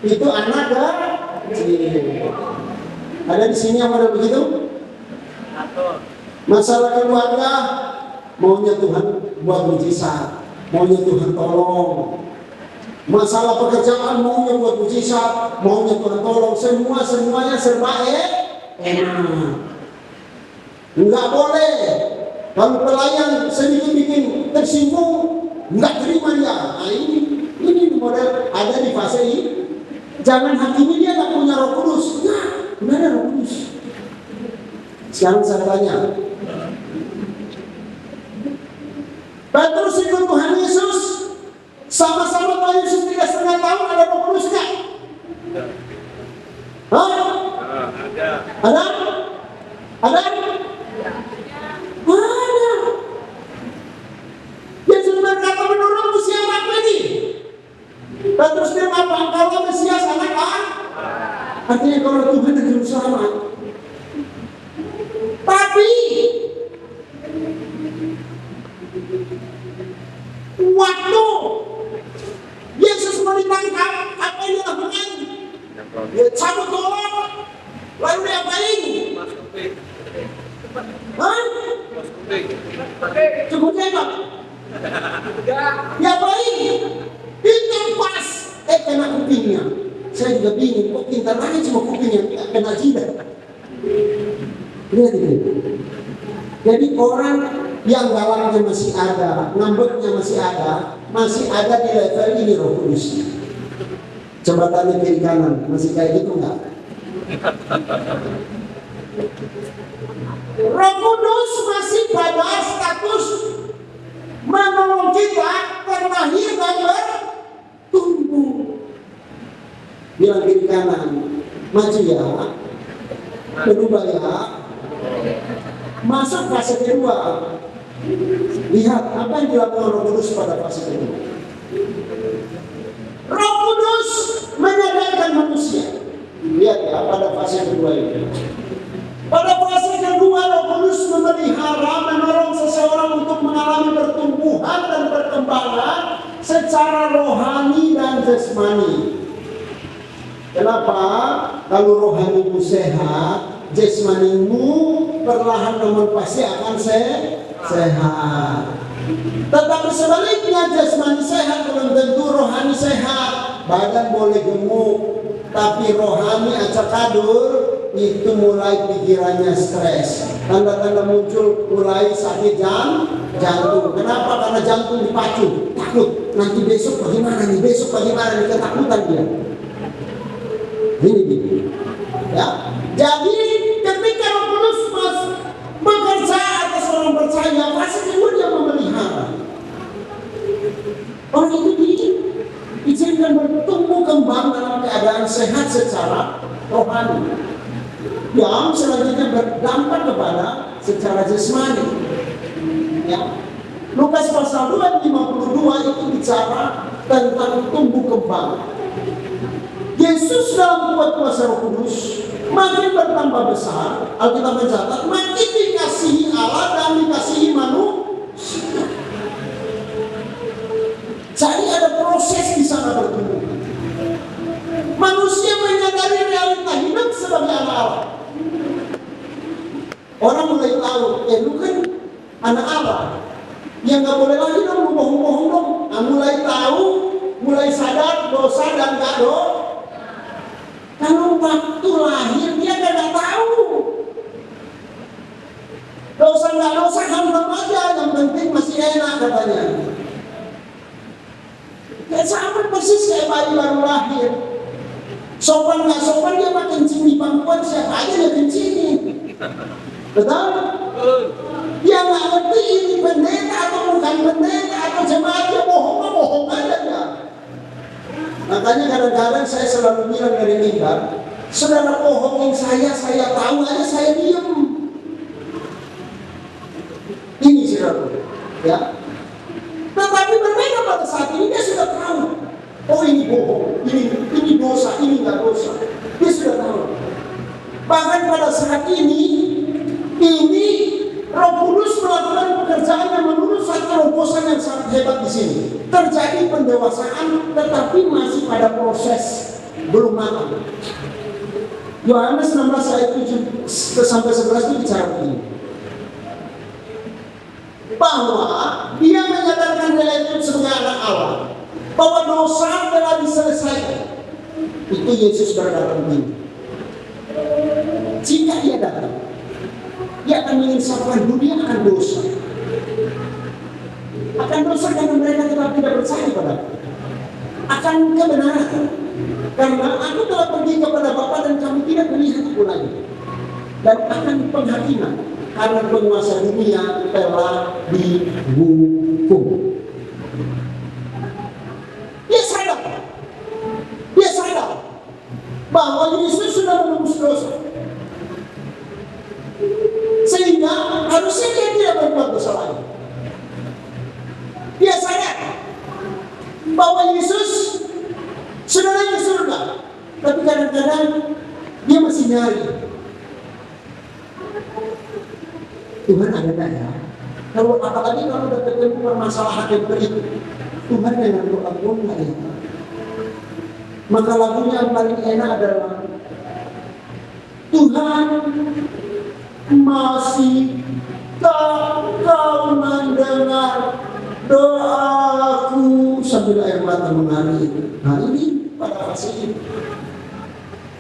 itu anak kecil. Ada di sini yang ada begitu? Masalah keluarga, maunya Tuhan buat mujizat, maunya Tuhan tolong. Masalah pekerjaan, maunya buat mujizat, maunya Tuhan tolong. Semuanya serba enak. Enggak boleh. Kalau pelayan sedikit bikin tersinggung, enggak terima dia. Nah, ini model ada di fase ini. Jangan hakimi dia nggak punya Roh Kudus. Nggak ada Roh Kudus. Sekarang saya tanya, Petrus ikut Tuhan Yesus, sama-sama Tuhan Yesus 3,5 tahun, ada Roh Kudus nggak? Hah? Ada. Ada? Ada? Ada. Yesus berkata, menurutmu siapa lagi? Petrus bilang apa? Kalau Mesias anak Allah. Artinya kalau Tuhan dan Juru Selamat. Tapi waktu Yesus mau ditangkap, apa yang dilakukan? Dia cabut golok, lalu dia apain? Hah? Cukup tembak? Dia apain? Ditempas, kena kupingnya. Saya juga bingung, kok pintar lagi cuma kupingnya, kena jidat. Lihat ini. Jadi orang yang galaknya masih ada, ngambeknya masih ada di level ini Roh Kudus. Coba tanya kiri kanan, masih kayak gitu enggak? Roh Kudus masih pada status menolong kita terlahir dan bertumbuh. Bilang kiri kanan, maju ya, berubah ya. Masuk fase kedua. Lihat apa yang dilakukan Roh Kudus pada fase kedua. Roh Kudus menyadarkan manusia. Lihat ya pada fase kedua ini. Pada fase kedua Roh Kudus memelihara, menolong seseorang untuk mengalami pertumbuhan dan perkembangan secara rohani dan jasmani. Kenapa? Kalau rohanimu sehat, jasmanimu perlahan namun pasti akan sehat. Tetapi sebaliknya, jasmani sehat belum tentu rohani sehat. Badan boleh gemuk, tapi rohani acak adur, itu mulai pikirannya stres. Tanda-tanda muncul mulai sakit jantung. Kenapa? Karena jantung dipacu, takut. Nanti besok bagaimana nih? Ketakutan dia. Ini ya. Jadi ketika Roh Kudus bekerja atas orang percaya, pasti kedua dia memelihara. Orang itu diizinkan bertumbuh kembang dalam keadaan sehat secara rohani. Yang selanjutnya berdampak kepada secara jasmani. Ya. Lukas pasal 2:52 itu bicara tentang tumbuh kembang. Yesus dalam kuat kuasa Roh Kudus makin bertambah besar. Alkitab mencatat makin dikasihi Allah dan dikasihi manusia. tahu, lu kan anak Allah. Ya nggak boleh lagi dong lu bohong-bohong dong. Nah, mulai tahu, mulai sadar dosa dan gak kalau waktu lahir dia nggak tahu. Dosa nggak dosa hantam aja, yang penting masih enak katanya. Ya sama persis kayak bayi baru lahir. Sopan nggak sopan dia mah kencing di pangkuan, siapa aja dia kencingin. Betul? Dia nggak ngerti ini pendeta atau bukan pendeta atau jemaat, dia bohong aja ya. Makanya kadang-kadang saya selalu bilang dari mimbar, saudara bohongin saya tahu aja saya diem. Ini saudara, ya. Tetapi berbeda pada saat ini dia sudah tahu. Oh ini bohong, ini dosa, ini nggak dosa. Dia sudah tahu. Bahkan pada saat ini Roh Kudus melakukan pekerjaan yang menurut satu terobosan yang sangat hebat di sini. Terjadi pendewasaan, tetapi masih pada proses, belum matang. Yohanes 16 ayat 7 sampai 11 itu bicara begini. Bahwa dia menyatakan dia itu sebagai anak Allah, bahwa dosa telah diselesaikan. Itu Yesus berkata begini. Jika dia datang, dia akan menginsafkan dunia akan dosa. Akan dosa karena mereka tetap tidak percaya pada aku. Akan kebenaran, karena aku telah pergi kepada Bapa dan kamu tidak melihat aku lagi. Dan akan penghakiman, karena penguasa dunia telah dihukum. Dia sadar bahwa Yesus sudah menembus dosa, sehingga harusnya dia tidak berbuat dosa lagi. Dia sadar bahwa Yesus sudah naik ke surga, tapi kadang-kadang dia masih nyari. Tuhan ada nggak ya? Kalau apalagi kalau udah ketemu permasalahan yang begitu, Tuhan dengan doa nggak ya? Maka lagunya yang paling enak adalah Tuhan masih tak kau mendengar doaku, sambil air mata mengalir. Nah ini pada fase ini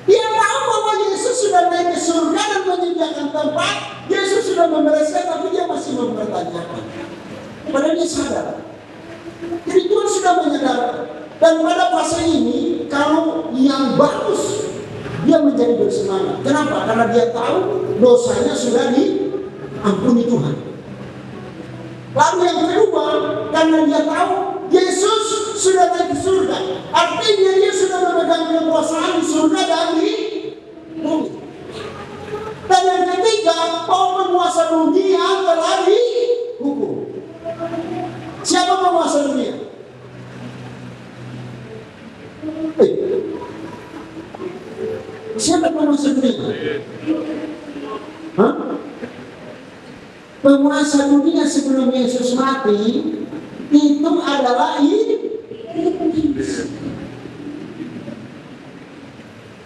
dia tahu bahwa Yesus sudah naik ke surga dan menyediakan tempat. Yesus sudah membereskan, tapi dia masih mempertanyakan. Padahal dia sadar. Jadi Tuhan sudah menyadari. Dan pada fase ini, kalau yang bagus, dia menjadi bersemangat. Kenapa? Karena dia tahu dosanya sudah diampuni Tuhan. Lalu yang kedua, karena dia tahu Yesus sudah naik ke surga. Artinya dia sudah memegang kekuasaan di surga dan di bumi. Dan yang ketiga, bahwa penguasa dunia telah dihukum. Siapa penguasa dunia? Siapa penguasa dunia? Hah? Penguasa dunia sebelum Yesus mati itu adalah iblis.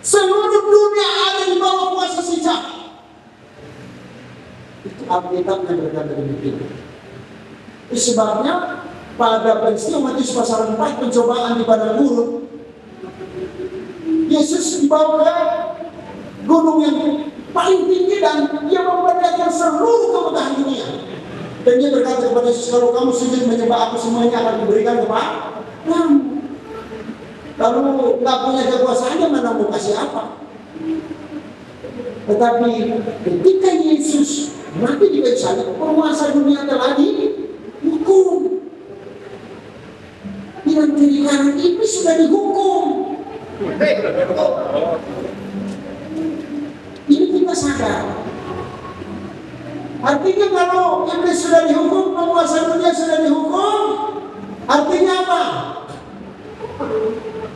Seluruh dunia ada di bawah kuasa si jahat. Itu Alkitab yang berkata demikian. Itu sebabnya pada peristiwa Matius pasal 4 pencobaan di padang gurun, Yesus dibawa ke gunung yang paling tinggi dan dia memperlihatkan seluruh kemegahan dunia. Dan dia berkata kepada Yesus, kalau kamu sujud menyembah aku, semuanya akan diberikan kepada kamu. Kalau nggak punya kekuasaan, dia mana mau kasih apa? Tetapi ketika Yesus mati di kayu salib, penguasa dunia telah dihukum. Dengan kiri kanan iblis sudah dihukum. Ini kita sadar. Artinya kalau iblis sudah dihukum, penguasa dunia sudah dihukum, artinya apa?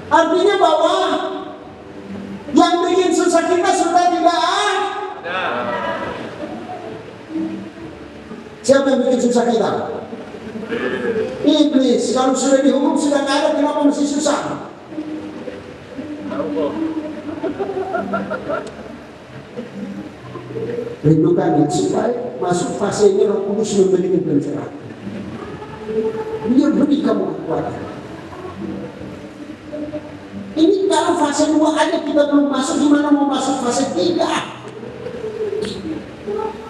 Artinya bahwa yang bikin susah kita sudah tidak ada. Siapa yang bikin susah kita? Iblis. Kalau sudah dihukum sudah tidak ada, kenapa masih susah? Rindukan yang supaya masuk fase ini Roh Kudus memberikan pencerahan. Dia beri kamu kekuatan. Ini kalau fase 2 aja kita belum masuk, gimana mau masuk fase 3?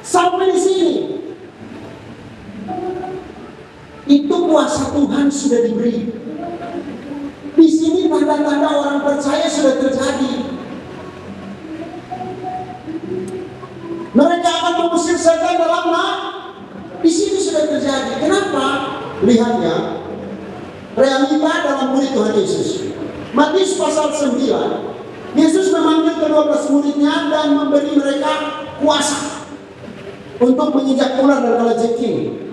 Sampai di sini itu kuasa Tuhan sudah diberi. Di sini tanda-tanda orang percaya sudah terjadi. Mereka akan mengusir setan dalam di sini sudah terjadi. Kenapa? Lihatnya realita dalam murid Tuhan Yesus. Matius pasal 9. Yesus memanggil ke-12 muridnya dan memberi mereka kuasa untuk menginjak ular dan kalajengking.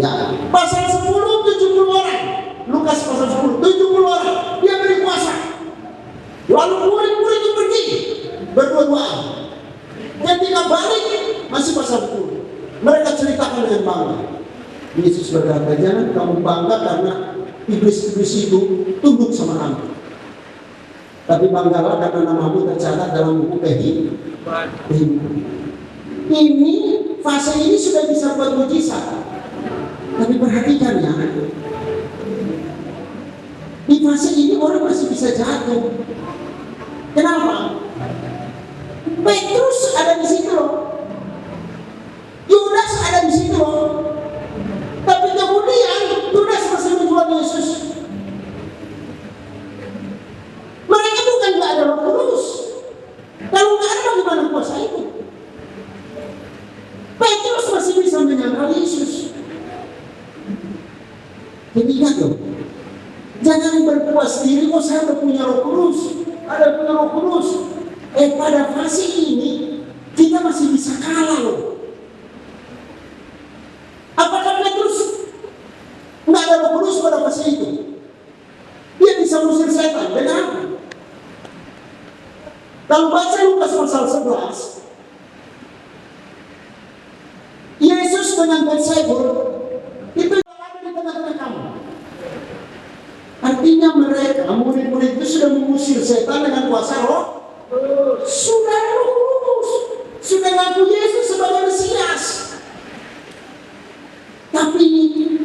Ya, pasal 10 70 orang. Lukas pasal 10 70 orang. Dia beri kuasa. Lalu murid-murid itu pergi berdua-duaan. Ketika balik masih pasal 10. Mereka ceritakan dengan bangga. Yesus berkata, jangan kamu bangga karena iblis-iblis itu tunduk sama kamu. Tapi banggalah karena namamu tercatat dalam buku kehidupan. Ini fase ini sudah bisa buat mujizat. Tapi perhatikan ya, di fase ini orang masih bisa jatuh. Kenapa? Petrus ada di situ loh, Yudas ada di situ loh. Tapi kemudian Yudas masih menjual Yesus. Mereka bukan nggak ada Roh Kudus. Kalau nggak ada, bagaimana kuasa itu? Petrus masih bisa menyangkal Yesus. Jadi ingat loh, jangan berpuas diri, oh saya udah punya Roh Kudus, ada punya Roh Kudus. Pada fase ini kita masih bisa kalah loh. Apakah Petrus nggak ada Roh Kudus pada fase itu? Dia bisa mengusir setan dengan apa? Kalau baca Lukas pasal 11, Yesus dengan Beelzebul itu ada di tengah-tengah kamu. Artinya mereka, murid-murid itu sudah mengusir setan dengan kuasa Roh. Sudah lulus, sudah ngaku Yesus sebagai Mesias. Tapi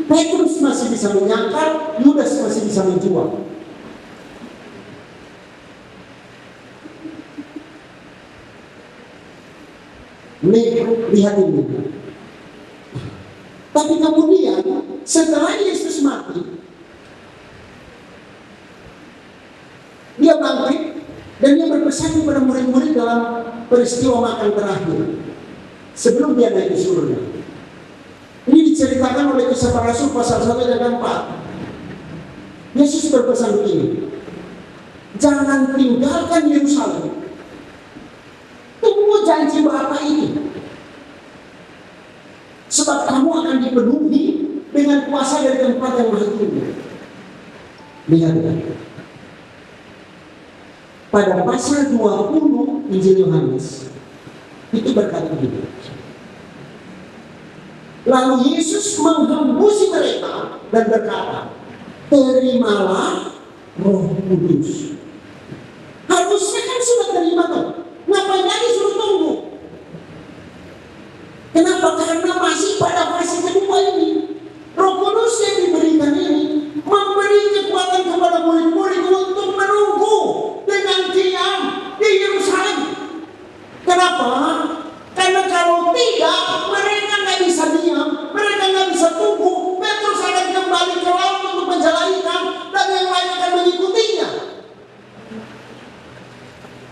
Petrus masih bisa menyangkal, Yudas masih bisa menjual. Lihat ini. Tapi kemudian setelah Yesus mati, dia bangkit dan dia berpesan kepada murid-murid dalam peristiwa makan terakhir sebelum dia naik ke surga. Ini diceritakan oleh Kisah Para Rasul pasal 1 dan 4. Yesus berpesan begini, jangan tinggalkan Yerusalem, tunggu janji Bapa ini, sebab kamu akan dipenuhi dengan kuasa dari tempat yang maha tinggi. Lihat kan? Pada pasal 20 Injil Yohanes itu berkata begini, lalu Yesus menghembusi mereka dan berkata, terimalah Roh Kudus. Harusnya kan sudah terima kan? Ngapain lagi suruh tunggu? Kenapa? Karena masih pada fase kedua ini. Roh Kudus yang diberikan ini memberi kekuatan kepada murid-murid untuk menunggu dengan diam di Yerusalem. Kenapa? Karena kalau tidak, mereka nggak bisa diam, mereka nggak bisa tunggu. Petrus akan kembali ke laut untuk menjala ikan dan yang lain akan mengikutinya.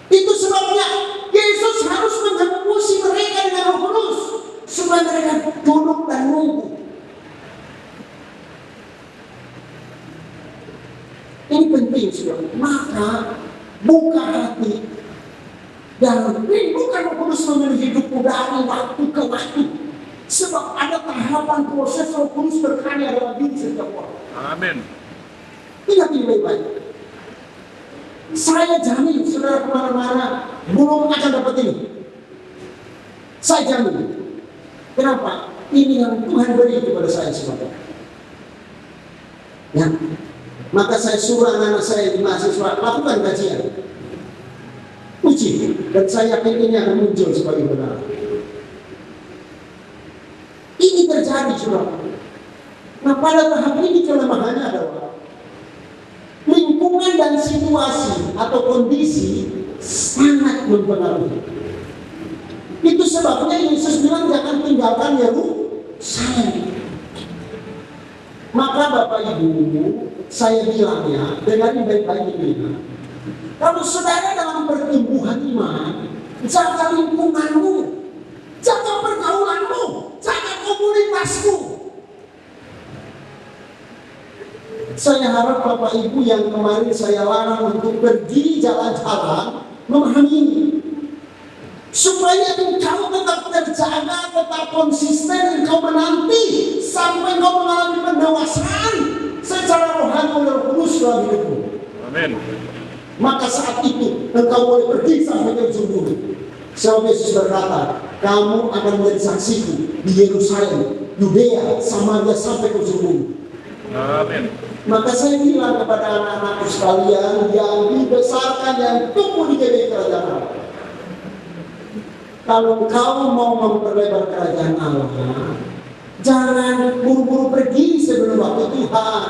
Itu sebabnya Yesus harus menghembusi mereka dengan Roh Kudus supaya mereka duduk dan nunggu. Ini penting saudara. Maka buka hati dan rindukan Roh Kudus memenuhi hidupmu dari waktu ke waktu. Sebab ada tahapan proses Roh Kudus berkarya dalam diri setiap orang. Amin. Ingat ini baik-baik. Saya jamin saudara kemana-mana belum akan dapat ini. Saya jamin. Kenapa? Ini yang Tuhan beri kepada saya semata. Ya. Maka saya suruh anak-anak saya di mahasiswa lakukan kajian, uji, dan saya yakin ini akan muncul sebagai benar. saudara. Nah, pada tahap ini kelemahannya adalah lingkungan dan situasi atau kondisi sangat mempengaruhi. Itu sebabnya Yesus bilang jangan tinggalkan Yerusalem. Maka Bapak Ibu, saya bilang ya, dengarin baik-baik ini. Kalau saudara dalam pertumbuhan iman, jaga lingkunganmu, jaga pergaulanmu, jaga komunitasmu. Saya harap Bapak Ibu yang kemarin saya larang untuk pergi jalan-jalan memahami ini. Supaya engkau tetap terjaga, tetap konsisten, engkau menanti sampai engkau mengalami pendewasaan secara rohani oleh Roh Kudus dalam hidupmu. Amin. Maka saat itu engkau boleh pergi sampai ke ujung bumi. Sebab Yesus berkata, kamu akan menjadi saksiku di Yerusalem, Yudea, Samaria sampai ke ujung bumi. Amin. Maka saya bilang kepada anak-anakku sekalian yang dibesarkan, yang tumbuh di GBI Kerajaan Allah, kalau kau mau memperlebar kerajaan Allah, jangan buru-buru pergi sebelum waktu Tuhan.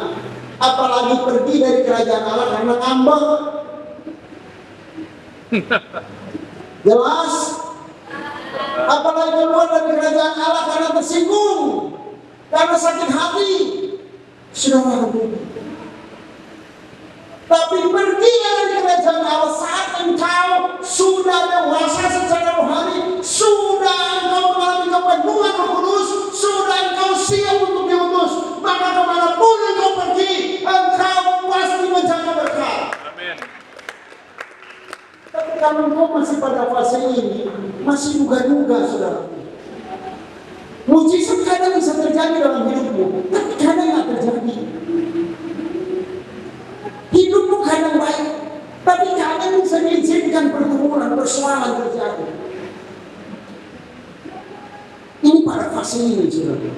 Apalagi pergi dari kerajaan Allah karena ngambek. Jelas? Apalagi keluar dari kerajaan Allah karena tersinggung, karena sakit hati. Saudara, tapi pergi dari kerajaan Allah saat engkau sudah dewasa secara rohani, sudah engkau mengalami kepenuhan Roh Kudus, sudah engkau siap untuk diutus, maka kemanapun engkau pergi, engkau pasti menjaga berkat. Amin. Tapi kalau engkau masih pada fase ini, masih duga-duga, saudara. Mujizat kadang bisa terjadi dalam hidupmu, tapi kadang nggak terjadi. Hidupmu kadang baik, tapi kadang bisa diizinkan pergumulan, persoalan terjadi. Ini pada fase ini, saudara.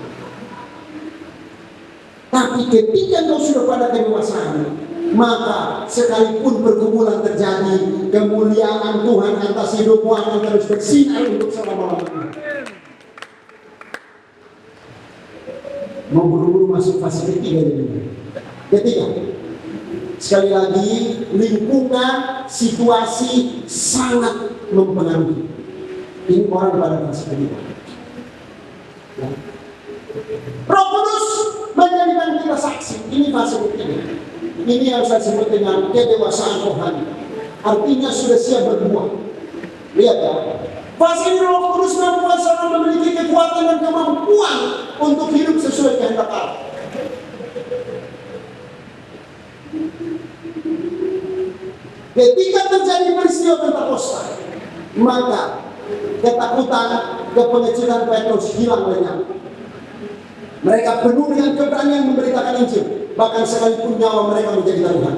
Tapi ketika kau sudah pada kedewasaan, maka sekalipun pergumulan terjadi, kemuliaan Tuhan atas hidupmu akan terus bersinar untuk selama-lamanya. Mau buru-buru masuk fase ketiga ini. Ketiga, sekali lagi, lingkungan, situasi sangat mempengaruhi. Ini orang pada fase ketiga. Ya. Roh Kudus menjadikan kita saksi. Ini fase ketiga. Ini yang saya sebut dengan kedewasaan rohani. Artinya sudah siap berbuah. Lihat ya. Fase ini Roh Kudus membuat seorang memiliki kekuatan dan kemampuan untuk hidup sesuai kehendak Allah. Ketika terjadi peristiwa Pentakosta, maka ketakutan, kepengecualian Petrus hilang lenyap. Mereka penuh dengan keberanian memberitakan Injil, bahkan sekalipun nyawa mereka menjadi taruhan.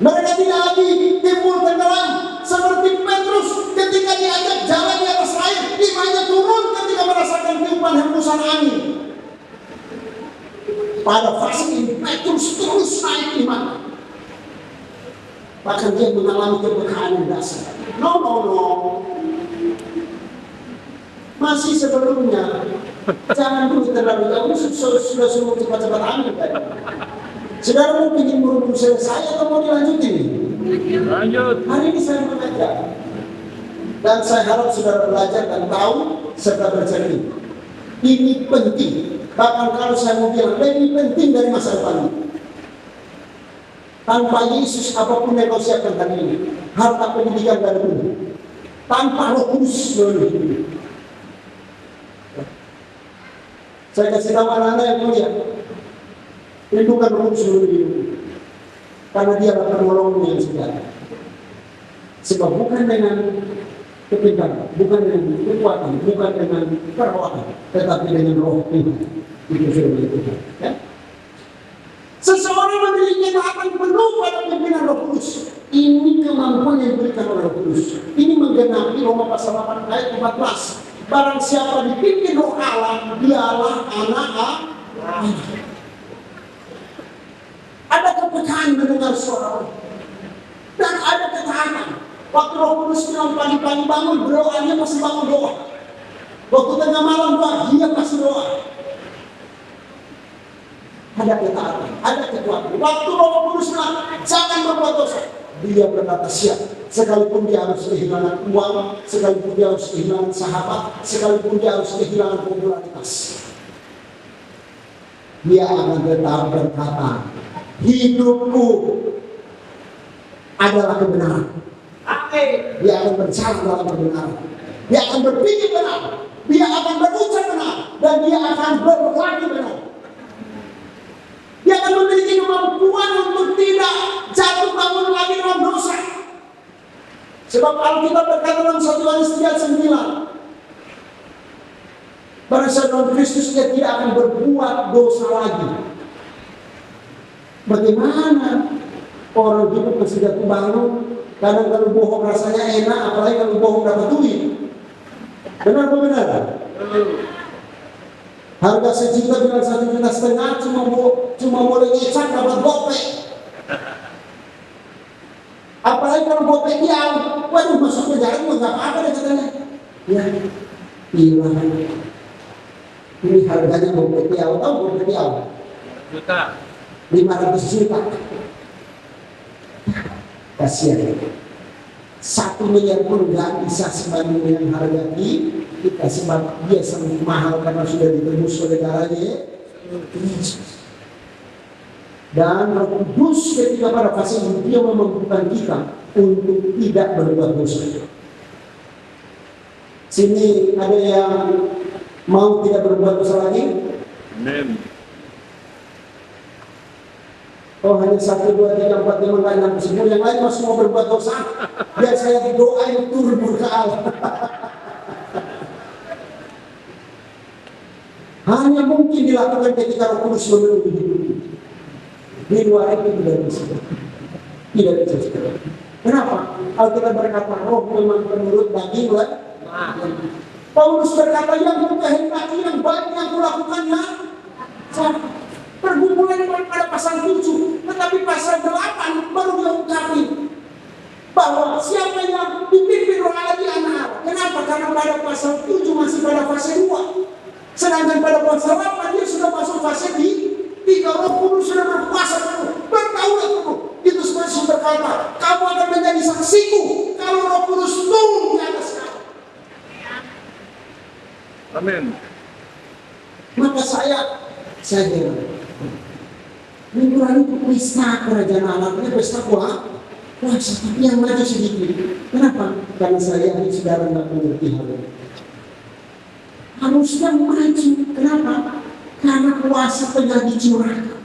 Mereka tidak lagi timbul tenggelam seperti Petrus ketika diajak jalan di atas air, imannya turun ketika merasakan tiupan hembusan angin. Pada fase ini Petrus terus naik iman. Bahkan dia mengalami kepekaan yang dasar. No. Masih sebelumnya, jangan dulu terlalu jauh, sudah suruh cepat-cepat ambil tadi. Saudara mau ingin buru-buru selesai atau mau dilanjutin? Lanjut. Hari ini saya mengajak, dan saya harap saudara belajar dan tahu serta bercermin. Ini penting. Bahkan kalau saya mau bilang lebih penting dari masa depan. Tanpa Yesus apapun yang kau siapkan hari ini, harta pendidikan dan guna. Tanpa Roh Kudus memenuhi. Saya kasih tahu anak-anak yang mulia, lindungan Roh Kudus memenuhi hidupmu, karena Dia akan menolongmu yang sejati. Sebab bukan dengan kepintaran, bukan dengan kekuatan, bukan dengan perawakan, tetapi dengan Roh Tuhan. Itu firman Tuhan. Ya? Seseorang memiliki ketaatan penuh pada pimpinan Roh Kudus. Ini kemampuan yang diberikan oleh Roh Kudus. Ini menggenapi Roma pasal 8 ayat 14. Barang siapa dipimpin Roh Allah, dialah anak Allah. Ada kepekaan mendengar suara Allah, dan ada ketaatan. Waktu Roh Kudus bilang pagi-pagi bangun berdoa, dia pasti bangun doa. Waktu tengah malam doa, dia pasti doa. ada ketaatan, ada kekuatan. Waktu Roh Kudus bilang, jangan berbuat dosa, dia berkata siap. Sekalipun dia harus kehilangan uang, sekalipun dia harus kehilangan sahabat, sekalipun dia harus kehilangan popularitas, dia akan tetap berkata, hidupku adalah kebenaran. Amin. Dia akan berjalan dalam kebenaran. Dia akan berpikir benar. Dia akan berucap benar. Dan dia akan berlaku benar. Dia akan memiliki kemampuan untuk tidak jatuh bangun lagi dalam dosa. Sebab Alkitab berkata dalam 1 Yohanes 3:9, barang siapa dalam Kristus dia tidak akan berbuat dosa lagi. Bagaimana orang hidup masih jatuh bangun? Kadang kalau bohong rasanya enak, apalagi kalau bohong dapat duit. Benar apa benar? Harga 1 juta bilang 1,5 juta cuma boleh ngecek dapat gopek. Apalagi kalau gopek tiang, waduh masuk penjara nggak apa-apa deh katanya. Ya, hilang. Ini harganya gopek tiang, tahu gopek tiang? Juta. 500 juta. Kasihan. 1 miliar pun nggak bisa sebanding dengan harga kita, sebab dia sangat mahal karena sudah ditebus oleh darahnya Yesus. Dan Roh Kudus ketika pada fase ini dia memampukan kita untuk tidak berbuat dosa. Sini ada yang mau tidak berbuat dosa lagi? Amin. Oh hanya 1, 2, 3, 4, 5, 6, 10. Yang lain masih mau berbuat dosa. Biar saya doain turun murka Allah. Hanya mungkin dilakukan ketika Roh Kudus memenuhi hidup. Di luar itu tidak bisa. Tidak bisa. Kenapa? Alkitab berkata roh memang menurut daging lah. Paulus berkata yang kukehendaki yang baik yang kulakukan yang salah. Pergumulan pada pasal 7, tetapi pasal 8 baru dia ungkapin bahwa siapa yang dipimpin roh Allah di anak. Kenapa? Karena pada pasal 7 masih pada fase 2. Sedangkan pada pasal 8 dia sudah masuk fase 3. Roh Kudus sudah berkuasa penuh, berdaulat penuh. Itu Yesus berkata, kamu akan menjadi saksiku kalau Roh Kudus turun di atas kamu. Amin. Maka saya heran. Minggu lalu itu pesta kerajaan Allah, ini pesta puasa, tapi yang maju sedikit. Kenapa? Karena saya ini saudara nggak mengerti hal ini. Harusnya maju. Kenapa? Karena kuasa tengah dicurahkan.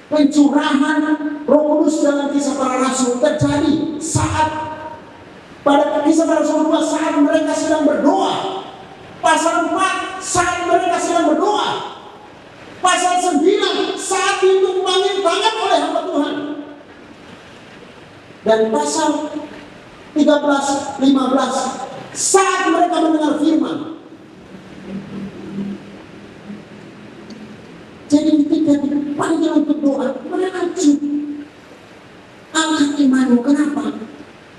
Pencurahan Roh Kudus dalam Kisah Para Rasul terjadi saat pada Kisah Para Rasul 2 saat mereka sedang berdoa. Pasal 4 saat mereka sedang berdoa. Pasal 9 saat ditumpangi tangan oleh hamba Tuhan. Dan pasal 13, 15 saat mereka mendengar firman. Jadi ketika dipanggil untuk doa, maju. Angkat imanmu, kenapa?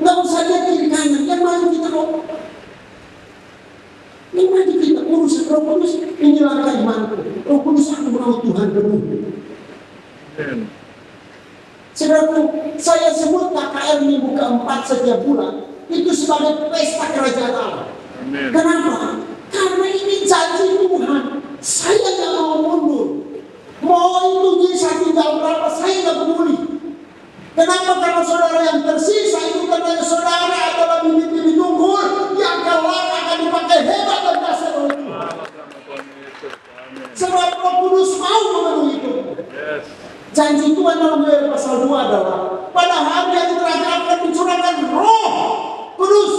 Nggak usah lihat kiri kanan, yang maju kita kok. Yang maju kita urusan Roh Kudus, ini langkah imanku. Roh Kudus aku mau Tuhan penuh. Saudaraku, saya sebut KKR Minggu keempat setiap bulan itu sebagai pesta kerajaan Allah. Amin. Kenapa? Karena ini janji Tuhan. Saya nggak mau mundur. Mau itu bisa tinggal berapa, saya nggak peduli. Kenapa? Karena saudara yang tersisa itu katanya saudara adalah bibit-bibit unggul yang kelak akan dipakai hebat dan dahsyat oleh Tuhan. Sebab Roh Kudus mau memenuhi itu. Janji Tuhan dalam Yoel pasal 2 adalah pada hari yang terakhir akan mencurahkan Roh Kudus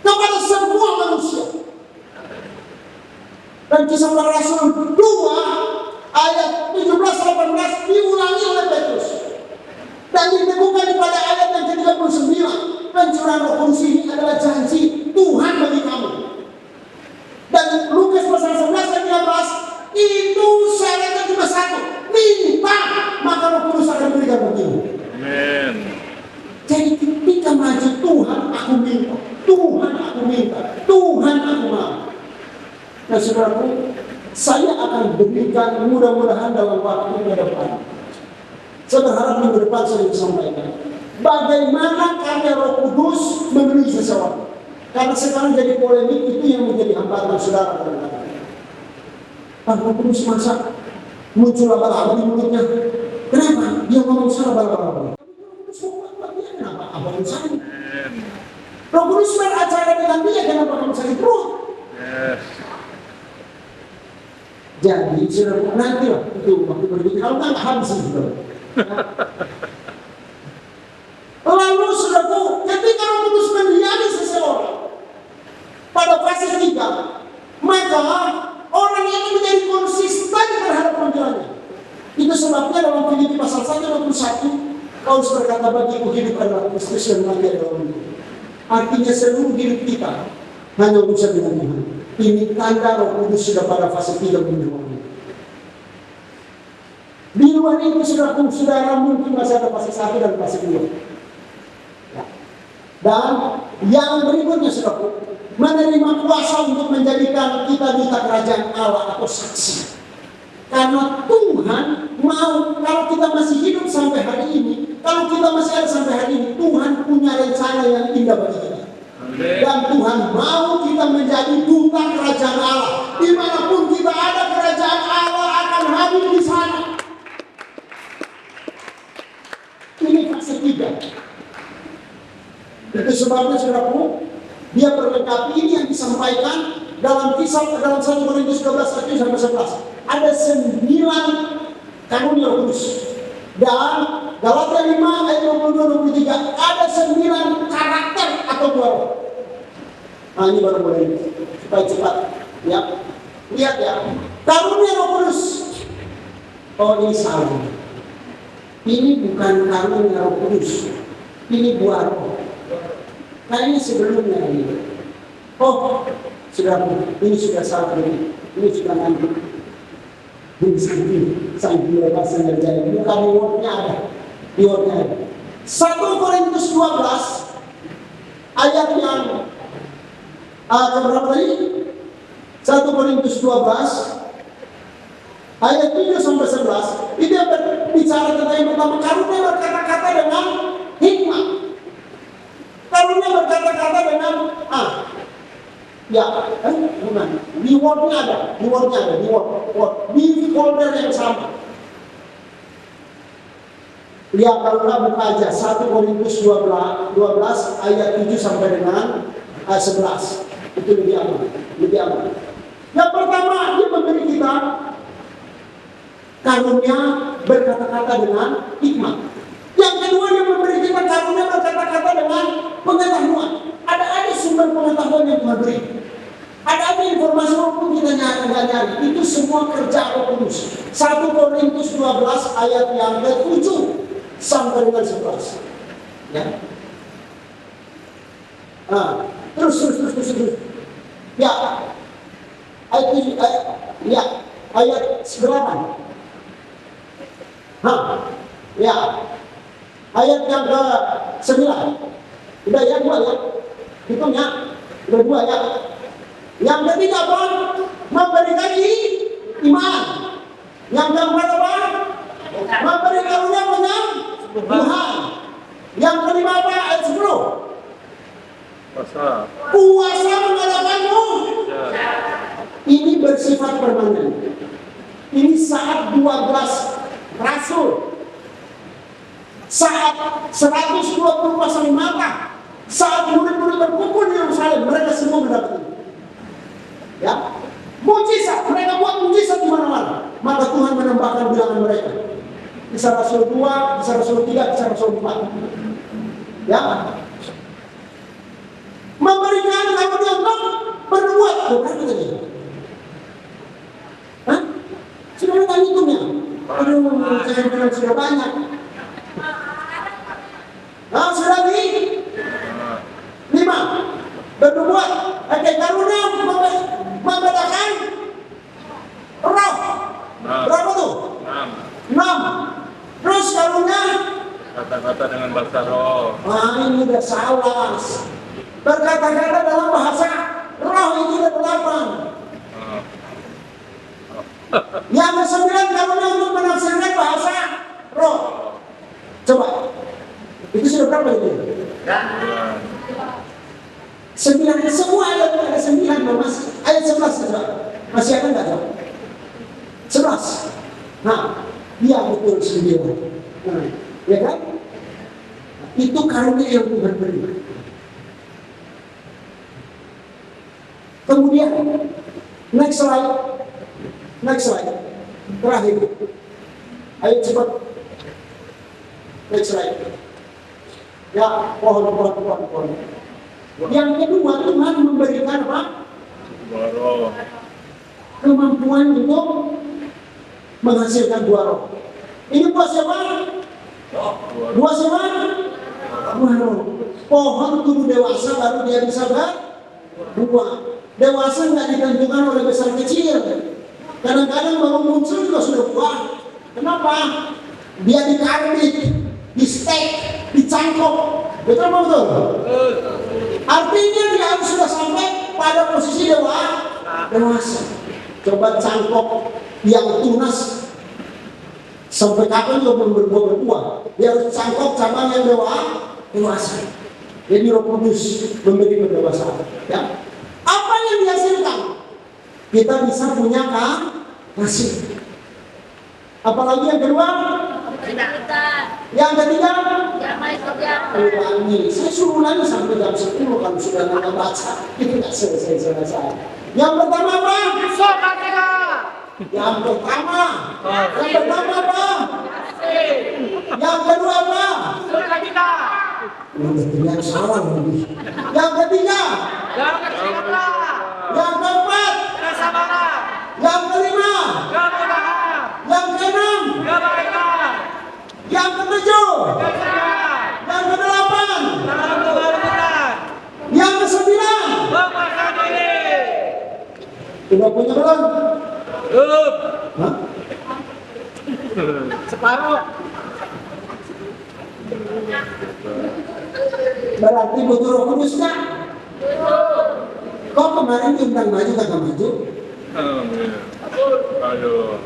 kepada semua manusia. Dan Kisah Para Rasul 2 ayat 17-18 diulangi oleh Petrus dan diteguhkan pada ayat yang ke-39. Pencurahan Roh Kudus ini adalah janji Tuhan bagi kamu. Dan Lukas pasal 11 ayat 13 itu syaratnya cuma satu, minta maka Roh Kudus akan berikan bagimu. Amin. Jadi ketika maju Tuhan aku minta, Tuhan aku minta, Tuhan aku mau. Nah saudaraku, saya akan berikan mudah-mudahan dalam waktu ke depan. Saya berharap minggu depan saya bisa sampaikan bagaimana karya Roh Kudus memenuhi seseorang. Karena sekarang jadi polemik, itu yang menjadi hambatan saudara kadang-kadang. Roh Kudus masa muncul laba-laba di mulutnya? Kenapa? Dia ngomong salah laba-laba. Kenapa? Apa yang salah? Roh Kudus beracara dengan dia, kenapa kamu sakit perut? Jadi sudah nanti lah itu waktu berikutnya. Kalau nggak habis itu. Lalu saudaraku, ketika Roh Kudus mendiami seseorang pada fase 3, maka orang itu menjadi konsisten terhadap panggilannya. Itu sebabnya dalam Filipi pasal 1:21, Paulus berkata, bagiku hidup adalah Kristus dan mati adalah Tuhan. Artinya seluruh hidup kita hanya urusan dengan Tuhan. Ini tanda Roh Kudus sudah pada fase 3 menyertai. Di luar itu saudara mungkin masih ada fase 1 dan fase 2. Ya. Dan yang berikutnya saudara, menerima kuasa untuk menjadikan kita duta kerajaan Allah atau saksi. Karena Tuhan mau, kalau kita masih hidup sampai hari ini, kalau kita masih ada sampai hari ini, Tuhan punya rencana yang indah bagi kita. Dan Tuhan mau kita menjadi duta kerajaan Allah. Dimanapun kita ada, kerajaan Allah akan hadir di sana. Ini fase 3. Itu sebabnya saudaraku, dia berlengkapi ini yang disampaikan dalam kisah dalam 1 Korintus 12:1-11. Ada 9 karunia Roh Kudus. Dan Galatia 5:22-23 ada 9 karakter atau buah roh. Nah, ini baru mulai supaya cepat ya. Lihat ya, karunia Roh Kudus. Oh, ini salah. Ini bukan karunia Roh Kudus. Ini buah roh. Kayaknya sebelumnya ini. Oh, sudah ini sudah salah ini. Ini sudah nanti. Ini sampai lepasan terjadi. Bukan di wordnya ada. Di wordnya ada. 1 Korintus 12 ayat yang berapa tadi? 1 Korintus 12 ayat 7-11 itu yang berbicara tentang yang pertama, karunia berkata-kata dengan hikmah. Karunia berkata-kata dengan gimana? Di wordnya ada, di word. Di folder yang sama. Lihat kalau nggak buka aja 1 Korintus 12 ayat 7 sampai dengan 11. Itu lebih aman. Yang pertama, dia memberi kita karunia berkata-kata dengan hikmah. Yang kedua, dia memberi kita karunia berkata-kata dengan pengetahuan. Ada sumber pengetahuan yang Tuhan beri. Ada informasi walaupun kita nggak nyari. Itu semua kerja Roh Kudus. 1 Korintus 12 ayat yang ke-7 sampai dengan 11. Ya. Terus. Ya. Ayat 9. Ya. Ayat yang ke-9. Udah ya, 2 ya. Hitungnya. Udah 2 ya. Yang ketiga apa? Memberikan iman. Yang keempat apa? Memberi karunia penyembuhan. Yang kelima apa? Ayat 10. Kuasa mengalahkanmu. Ini bersifat permanen. Ini saat 12 rasul, saat 120 pasang mata, saat murid-murid berkumpul di Yerusalem, mereka semua mendapat ini. Ya, mujizat, mereka buat mujizat di mana-mana. Maka Tuhan menambahkan bilangan mereka. Kisah Rasul 2, Kisah Rasul 3, Kisah Rasul 4. Ya, memberikan karunia untuk berbuat. Berapa tadi? Sudah ada hitungnya? Saya bilang sudah banyak. Sudah di 5. Berbuat. Karunia membedakan roh. Berapa tuh? 6. Terus karunia kata-kata dengan bahasa roh. Ini udah salah. Berkata-kata dalam bahasa roh itu udah 8. Yang kesembilan karunia untuk menafsirkan bahasa roh. Coba, itu sudah berapa itu? Sembilan, semua ayat ada sembilan, Mas. Ayat 11 saja. Masih ada nggak, Pak? 11. Nah, iya betul 9. Nah, ya kan? Itu karunia yang Tuhan beri. Kemudian, next slide. Terakhir. Ayo cepat. Next slide. Ya, pohon. Yang kedua, Tuhan memberikan apa? Kemampuan untuk menghasilkan buah roh. Ini buah siapa? Buah siapa? Buah roh. Pohon tumbuh dewasa baru dia bisa berbuah. Dewasa nggak ditentukan oleh besar kecil. Kadang-kadang baru muncul juga sudah buah. Kenapa? Dia dikarbit, di stek, dicangkok. Betul apa betul? Artinya dia harus sudah sampai pada posisi dewasa. Coba cangkok yang tunas sampai kapan juga belum berbuah. Dia harus cangkok cabang yang dewasa. Jadi Roh Kudus memberi kedewasaan. Ya. Apa yang dihasilkan? Kita bisa punya kasih. Apalagi yang kedua? Yang ketiga? Ulangi. Saya suruh ulangi sampai jam 10 kalau sudah nggak baca. Itu nggak selesai. Yang pertama apa? Yang pertama apa? Yang kedua apa? Yang ketiga salah lagi. Yang ketiga? Yang keempat? Yang kelima? Yang keenam? Yang ketujuh? Yang kedelapan? Yang kesembilan? Sudah punya belum? Belum. Hah? Separuh. Berarti butuh Roh Kudus kan? Kok kemarin diundang maju kagak maju? Aduh.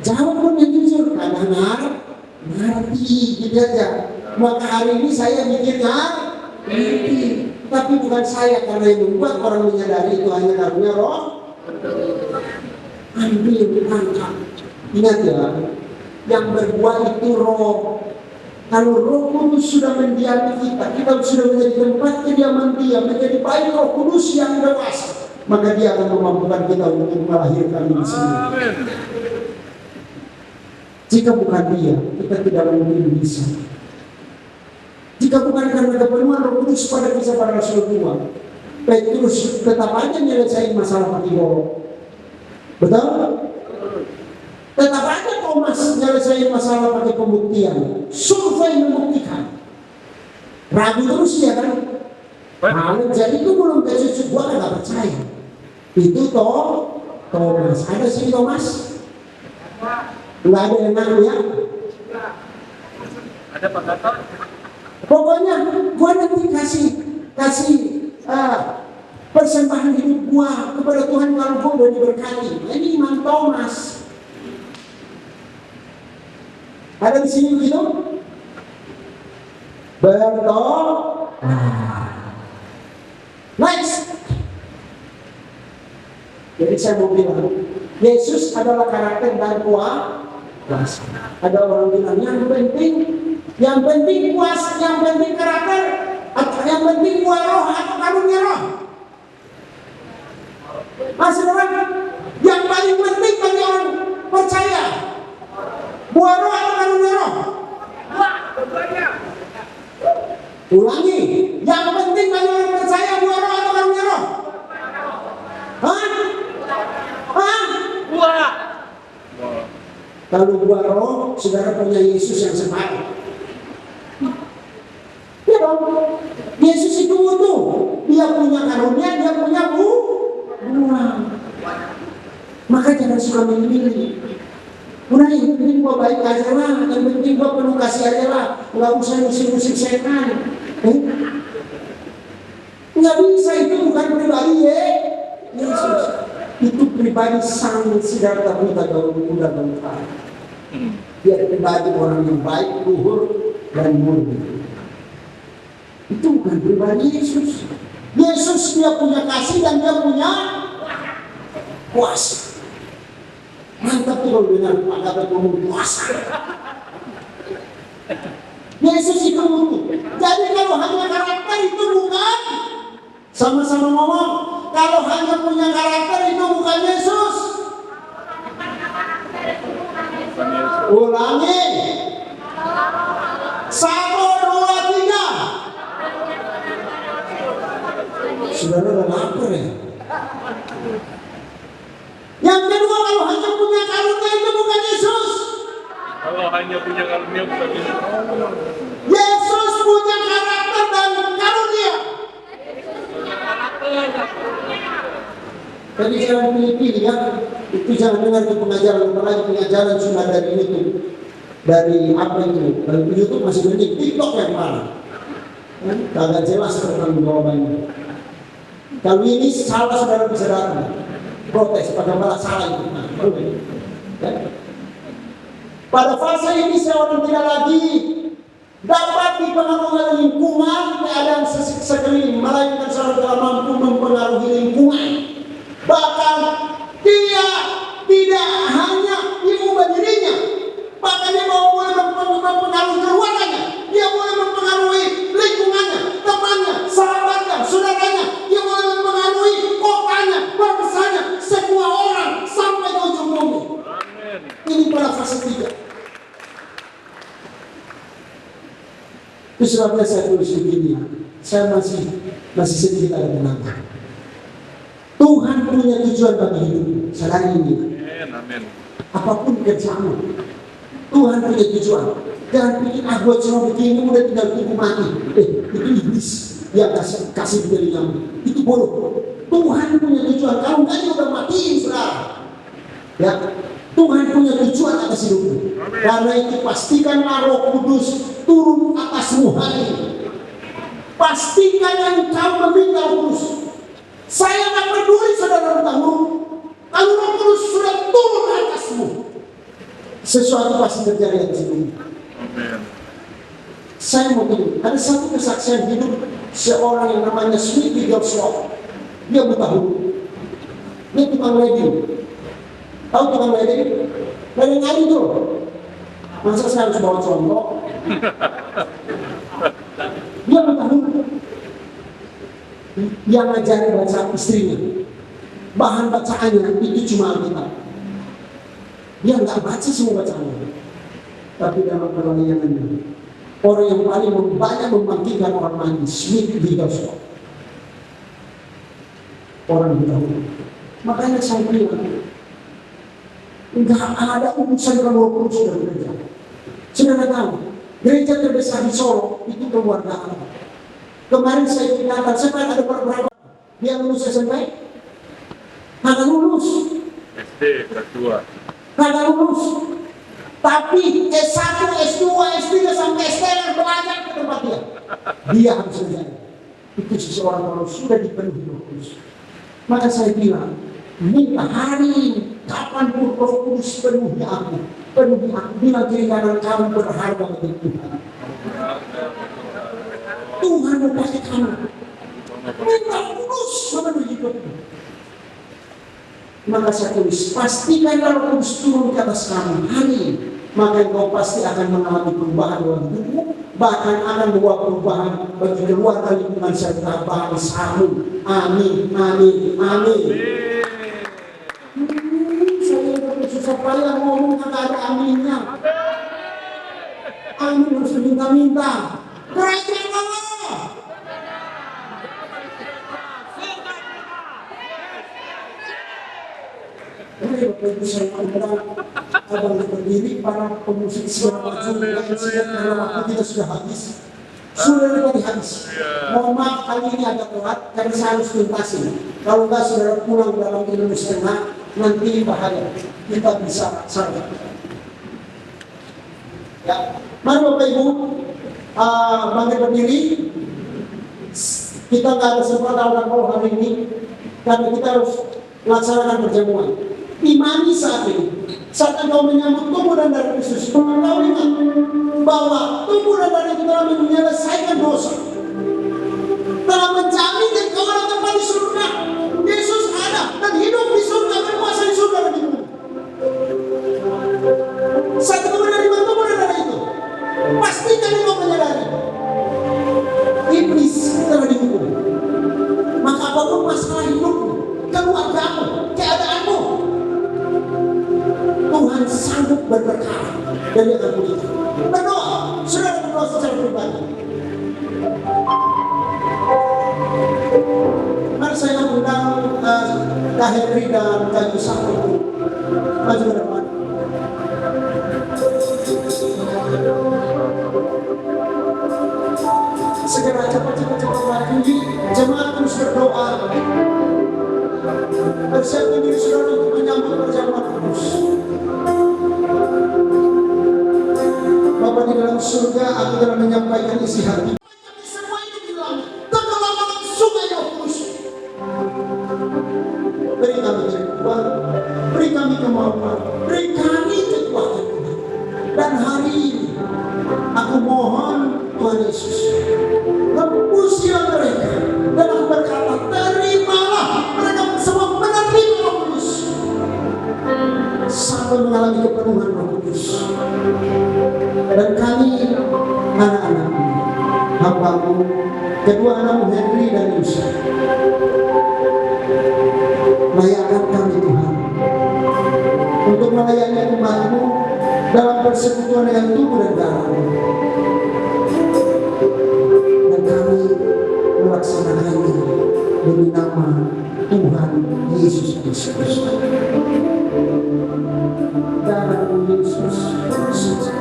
Jawab pun yang jujur, karena ngerti gitu aja. Maka hari ini saya mikir ngerti, tapi bukan saya karena yang membuat orang menyadari itu hanya karunia Roh. Ambil, angkat. Ingat ya, yang berbuah itu Roh. Kalau Roh Kudus sudah mendiami kita sudah menjadi tempat kediaman Dia, menjadi baik Roh Kudus yang dewasa, maka Dia akan memampukan kita untuk melahirkan ini semua. Jika bukan Dia, kita tidak mungkin bisa. Jika bukan karena kepenuhan Roh Kudus pada kisah para Rasul tua, Petrus tetap aja menyelesaikan masalah pakai golok. Betul? Tetap aja Thomas menyelesaikan masalah pakai pembuktian. Survei membuktikan. Ragu terus dia kan? Kalau jadi itu belum kecucuk, gua nggak percaya. Itu Thomas. Ada sih Thomas? Nggak ada yang ngaku ya? Ada Pak Gatot. Pokoknya gua nanti kasih persembahan hidup gua kepada Tuhan kalau gua udah diberkati. Ini Imam Thomas. Ada di sini begitu? Next. Jadi saya mau bilang, Yesus adalah karakter dan kuasa. Ada orang bilang yang penting kuasa, yang penting karakter, atau yang penting buah roh atau karunia roh. Masih orang yang paling penting bagi orang percaya buah roh atau karunia roh? Ulangi, yang penting bagi orang percaya buah roh atau karunia roh? Hah? Buah. Kalau buah roh, saudara punya Yesus yang separuh. Ya dong, Yesus itu utuh. Dia punya karunia, dia punya buah. Maka jangan suka milih-milih. Udah yang penting gua baik aja lah, yang penting gua penuh kasih aja lah, nggak usah musik-musik setan. Nggak bisa, itu bukan pribadi Yesus. itu pribadi sang Siddhartha Buddha Garuda Buddha Gautama. Dia pribadi orang yang baik, luhur, dan murni. Itu bukan pribadi Yesus. Yesus dia punya kasih dan dia punya kuasa. Mantap tuh kalau dengar Pak Gatot ngomong kuasa. Yesus itu utuh. Jadi kalau hanya karakter itu bukan, sama-sama ngomong, kalau hanya punya karakter itu bukan Yesus. Ulangi. 1, 2, 3. Saudara udah lapar ya? Yang kedua, kalau hanya punya karunia itu bukan Yesus. Kalau hanya punya karunia bukan Yesus. Yesus punya karakter dan karunia. Jadi jangan pilih-pilih ya. Itu jangan dengar di pengajaran, apalagi pengajaran cuma dari YouTube. Dari apa itu? Dari YouTube masih mending. TikTok yang mana? Kagak jelas tentang jawabannya. Kalau ini salah, saudara bisa datang protes pada malah salah itu. Ya. Pada fase ini seorang tidak lagi dapat dipengaruhi oleh lingkungan, keadaan sekeliling, melainkan seorang telah mampu mempengaruhi lingkungan. Bahkan dia tidak hanya mengubah dirinya, bahkan dia boleh mempengaruhi keluarganya, dia boleh mempengaruhi lingkungannya, temannya, sahabatnya, saudaranya, dia boleh mempengaruhi kotanya, bangsanya, semua orang sampai ke ujung bumi. Ini pada fase 3. Itu sebabnya saya tulis begini, saya masih sedikit ada menangkap. Tuhan punya tujuan bagi hidup selain ini. Amin. Apapun kerjamu, Tuhan punya tujuan. Jangan pikir gue cuma begini udah tinggal tunggu mati. Itu iblis yang kasih telingamu. Itu bodoh. Tuhan punya tujuan. Kalau enggak dia udah matiin saudara. Ya, Tuhan punya tujuan atas hidupmu. Karena itu pastikanlah Roh Kudus turun atasmu hari ini. Pastikan yang kau meminta Roh Kudus. Saya tak peduli saudara bertahun. Kalau Roh Kudus sudah turun atasmu, sesuatu pasti terjadi atas hidupmu. Saya mau bilang, ada satu kesaksian hidup seorang yang namanya Smith Wigglesworth. Dia buta huruf. Dia tukang radio. Tahu tukang radio? Radio ngadi tuh. Masa saya harus bawa contoh? Dia buta huruf. Yang ngajari baca istrinya. Bahan bacaannya itu cuma Alkitab. Dia nggak baca semua bacaannya. Tapi dalam pelayanannya, orang yang paling banyak membangkitkan orang mati, Smith Wigglesworth. Orang bertahun. Makanya saya bilang, nggak ada urusan dengan Roh Kudus dalam gereja. Saudara tahu, gereja terbesar di Solo itu keluarga Allah. Kemarin saya ingatkan, saya ada beberapa yang lulus SMP, kagak lulus. SD kelas 2. Kagak lulus. Tapi S1, S2, S3 sampai S3 belajar ke tempat dia. Dia harus menjadi. Itu seseorang kalau sudah dipenuhi Roh Kudus. Maka saya bilang, minta hari ini, kapanpun Roh Kudus penuhi aku. Penuhi aku, bilang kiri kanan kamu berharga bagi Tuhan. Tuhan memakai kamu. Minta Kudus memenuhi hidupmu. Maka saya tulis, pastikanlah Roh Kudus turun ke atas kamu hari ini. Maka engkau pasti akan mengalami perubahan dalam hidupmu, bahkan akan membawa perubahan bagi keluarga, lingkungan serta bangsamu. Amin, amin, amin. Saya udah susah payah ngomong nggak ada aminnya. Amin harus minta-minta. Kerajaan Allah. Bapak Ibu saya undang abang berdiri, para pemusik segala macam yang siap karena waktu kita sudah habis. Sudah tadi habis. Mohon maaf kali ini agak telat karena saya harus tuntasin. Kalau enggak saudara pulang dalam 3 minggu setengah nanti bahaya. Kita bisa salah. Ya, mari Bapak Ibu bangkit berdiri. Kita nggak ada sempat orang hari ini karena kita harus laksanakan perjamuan. Imani saat ini. Saat engkau menyambut tubuh dan darah Kristus, engkau ingat bahwa tubuh dan darah itu telah menyelesaikan dosa, telah menjamin engkau ada tempat di surga. Yesus ada dan hidup di surga, berkuasa di surga dan di bumi. Saat engkau menerima tubuh dan darah itu, pastikan engkau menyadari iblis telah dihukum. Maka apapun masalah hidupmu, keluargamu, keadaanmu, Tuhan sanggup berperkara dan Dia akan pulihkan. Berdoa, saudara berdoa secara pribadi. Mari saya undang Kak Henry dan Kak Yusuf maju ke depan. Segera cepat maju. Jemaat terus berdoa. Persiapkan diri saudara untuk menyambut perjamuan kudus. Bapa di dalam surga, aku telah menyampaikan isi hati. Semua itu bilang, tenggelam dalam sungai Roh Kudus. Beri kami kekuatan, beri kami kemampuan, beri kami kekuatan. Dan hari ini, aku mohon Tuhan Yesus, hembuskan mereka. Dan aku berkata, terimalah mereka semua menerima Roh Kudus sampai mengalami kepenuhan Roh Kudus. Dan kami anak-anak hambamu, kedua anakmu Henry dan Yusuf, layakkan kami Tuhan untuk melayani umatmu dalam persekutuan dengan tubuh dan darahmu, dan kami melaksanakannya demi nama Tuhan Yesus Kristus. Darah Yesus Kristus. Yesus,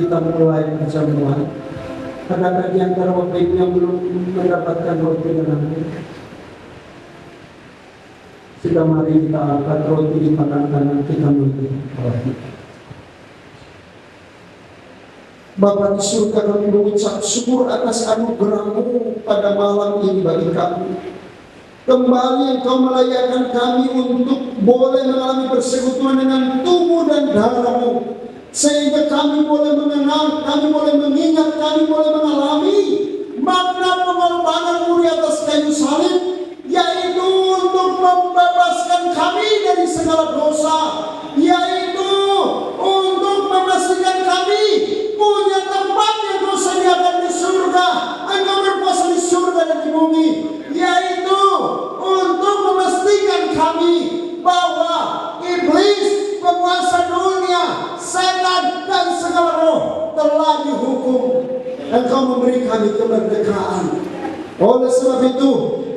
kita mulai perjamuan. Adakah di antara Bapak Ibu yang belum mendapatkan roti dan anggur? Sudah, mari kita angkat roti di tangan kanan kita menikmati. Bapa di surga, kami mengucap syukur atas anugerah-Mu pada malam ini bagi kami. Kembali Engkau melayakkan kami untuk boleh mengalami persekutuan dengan tubuh dan darah-Mu, sehingga kami boleh mengenang, kami boleh mengingat, kami boleh mengalami makna pengorbanan-Mu di atas kayu salib, yaitu untuk membebaskan kami dari segala dosa, yaitu untuk memastikan kami punya tempat yang Engkau sediakan di surga. Engkau berkuasa di surga dan di bumi, yaitu untuk memastikan kami bahwa iblis, penguasa dunia, setan dan segala roh telah dihukum. Engkau memberi kami kemerdekaan. Oleh sebab itu,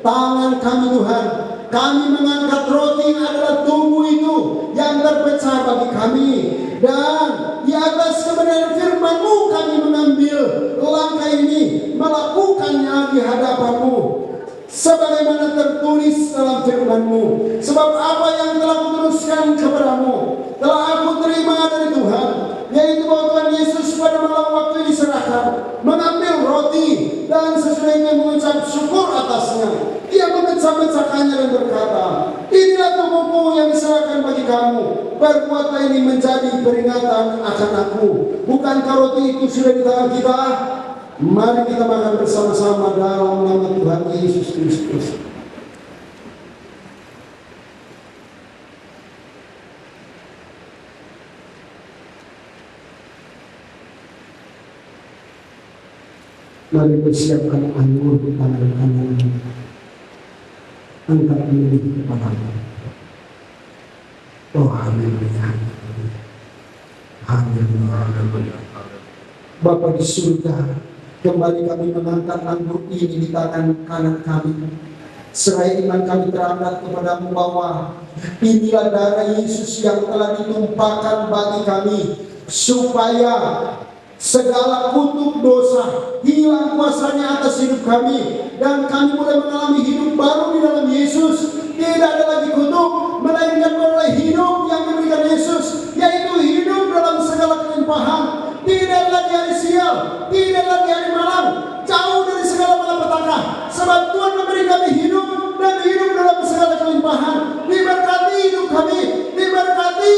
tangan kami Tuhan, kami mengangkat roti yang adalah tubuh itu yang terpecah bagi kami, dan di atas kebenaran firman-Mu kami mengambil langkah ini, melakukannya di hadapan-Mu sebagaimana tertulis dalam firman-Mu. Sebab apa yang telah kuteruskan kepadamu telah aku terima dari Tuhan, yaitu bahwa Tuhan Yesus pada malam waktu diserahkan mengambil roti, dan sesudah itu mengucap syukur atasnya, Ia memecah-mecahkannya dan berkata, inilah tubuhku yang diserahkan bagi kamu, perbuatlah ini menjadi peringatan akan aku. Bukankah roti itu sudah di tangan kita? Mari kita makan bersama-sama dalam nama Tuhan Yesus Kristus. Mari persiapkan anggur di tangan kanan, angkat diri kepadamu. Oh, haleluya, haleluya. Bapa di surga, kembali kami mengangkat anggur ini di tangan kanan kami. Seraya iman kami terangkat kepadamu bahwa inilah darah Yesus yang telah ditumpahkan bagi kami, supaya segala kutuk dosa hilang kuasanya atas hidup kami, dan kami mulai mengalami hidup baru di dalam Yesus. Tidak ada lagi kutuk, melainkan oleh hidup yang diberikan Yesus, yaitu hidup dalam segala kelimpahan. Tidak lagi hari sial, tidak lagi hari malam, jauh dari segala malapetaka. Sebab Tuhan memberi kami hidup, dan hidup dalam segala kelimpahan. Diberkati hidup kami, diberkati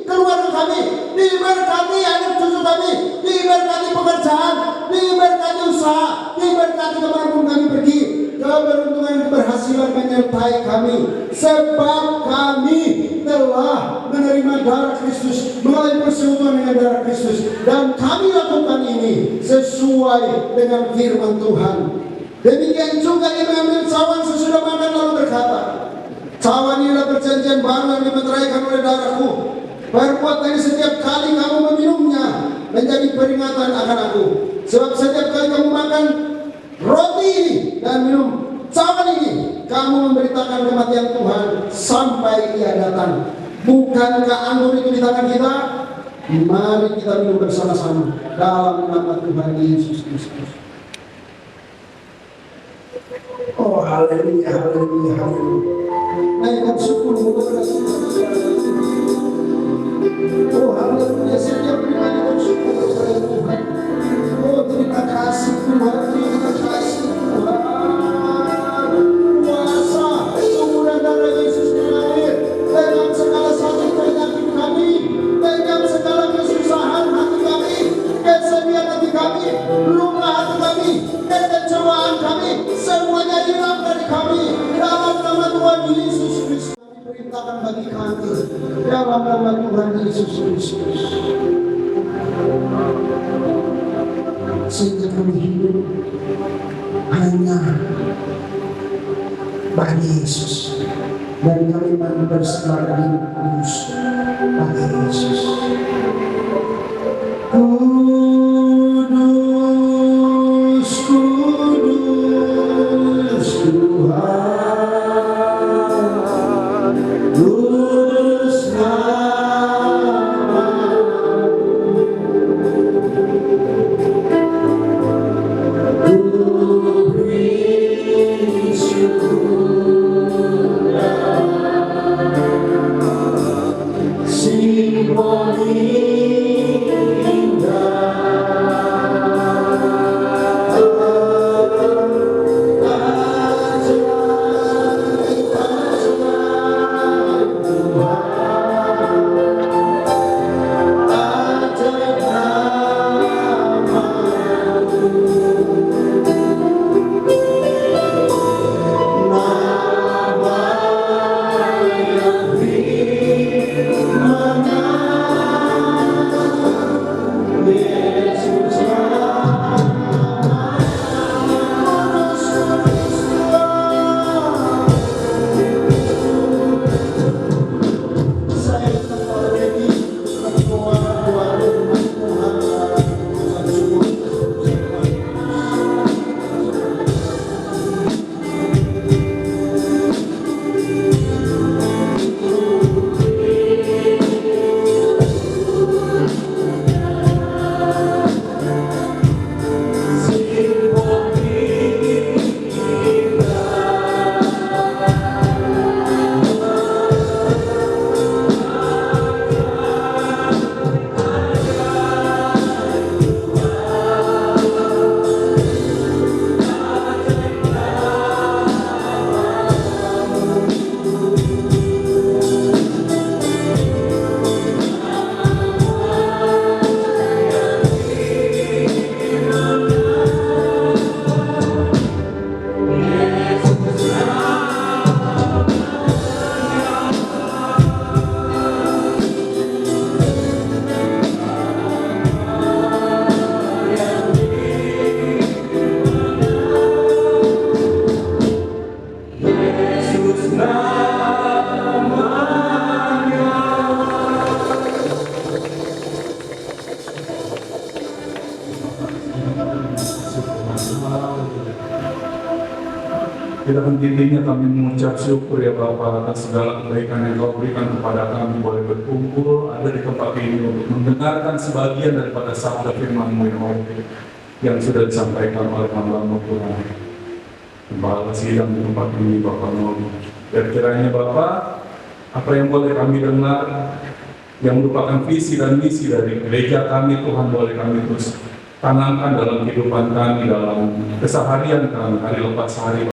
keluarga kami, diberkati anak cucu kami, diberkati pekerjaan, diberkati usaha, diberkati kemanapun kami pergi. Keberuntungan keberhasilan menyertai kami, sebab kami telah menerima darah Kristus, mengalami persekutuan dengan darah Kristus, dan kami lakukan ini sesuai dengan firman Tuhan. Demikian juga Ia mengambil cawan sesudah makan lalu berkata, cawan ini adalah perjanjian baru yang dimeteraikan oleh darahku. Perbuatlah ini setiap kali kamu meminumnya, menjadi peringatan akan aku. Sebab setiap kali kamu makan roti ini dan minum cawan ini, kamu memberitakan kematian Tuhan sampai Ia datang. Bukankah anggur itu di tangan kita? Mari kita minum bersama-sama dalam nama Tuhan Yesus Kristus. Oh, haleluya, haleluya, haleluya. Naikkan syukurmu kepada Tuhan. Oh, haleluya, setiap pribadi bersyukur kepada Tuhan. Oh, terima kasih Tuhan, terima kasih Tuhan. Kuasa tubuh dan darah Yesus mengalir dengan segala sakit penyakit kami, dengan segala kesusahan hati kami, kesedihan hati kami, luka hati kami, kekecewaan kami, semuanya hilang dari kami. Dalam nama Tuhan Yesus Kristus kami perintahkan bagi kami, dalam nama Tuhan Yesus Kristus. Sehingga kami hidup hanya bagi Yesus, dan kami bersama hidup kudus bagi Yesus. Kudus, kudus Tuhan, kudus nama-Mu. Tidak henti-hentinya kami mengucap syukur ya Bapa atas segala kebaikan yang Kau berikan kepada kami boleh berkumpul ada di tempat ini untuk mendengarkan sebagian daripada sabda firman-Mu yang sudah disampaikan oleh hamba-Mu Tuhan. Gembala sidang di tempat ini Bapak Noli. Dan kiranya Bapak, apa yang boleh kami dengar yang merupakan visi dan misi dari gereja kami Tuhan boleh kami terus tanamkan dalam kehidupan kami, dalam keseharian kami hari lepas hari.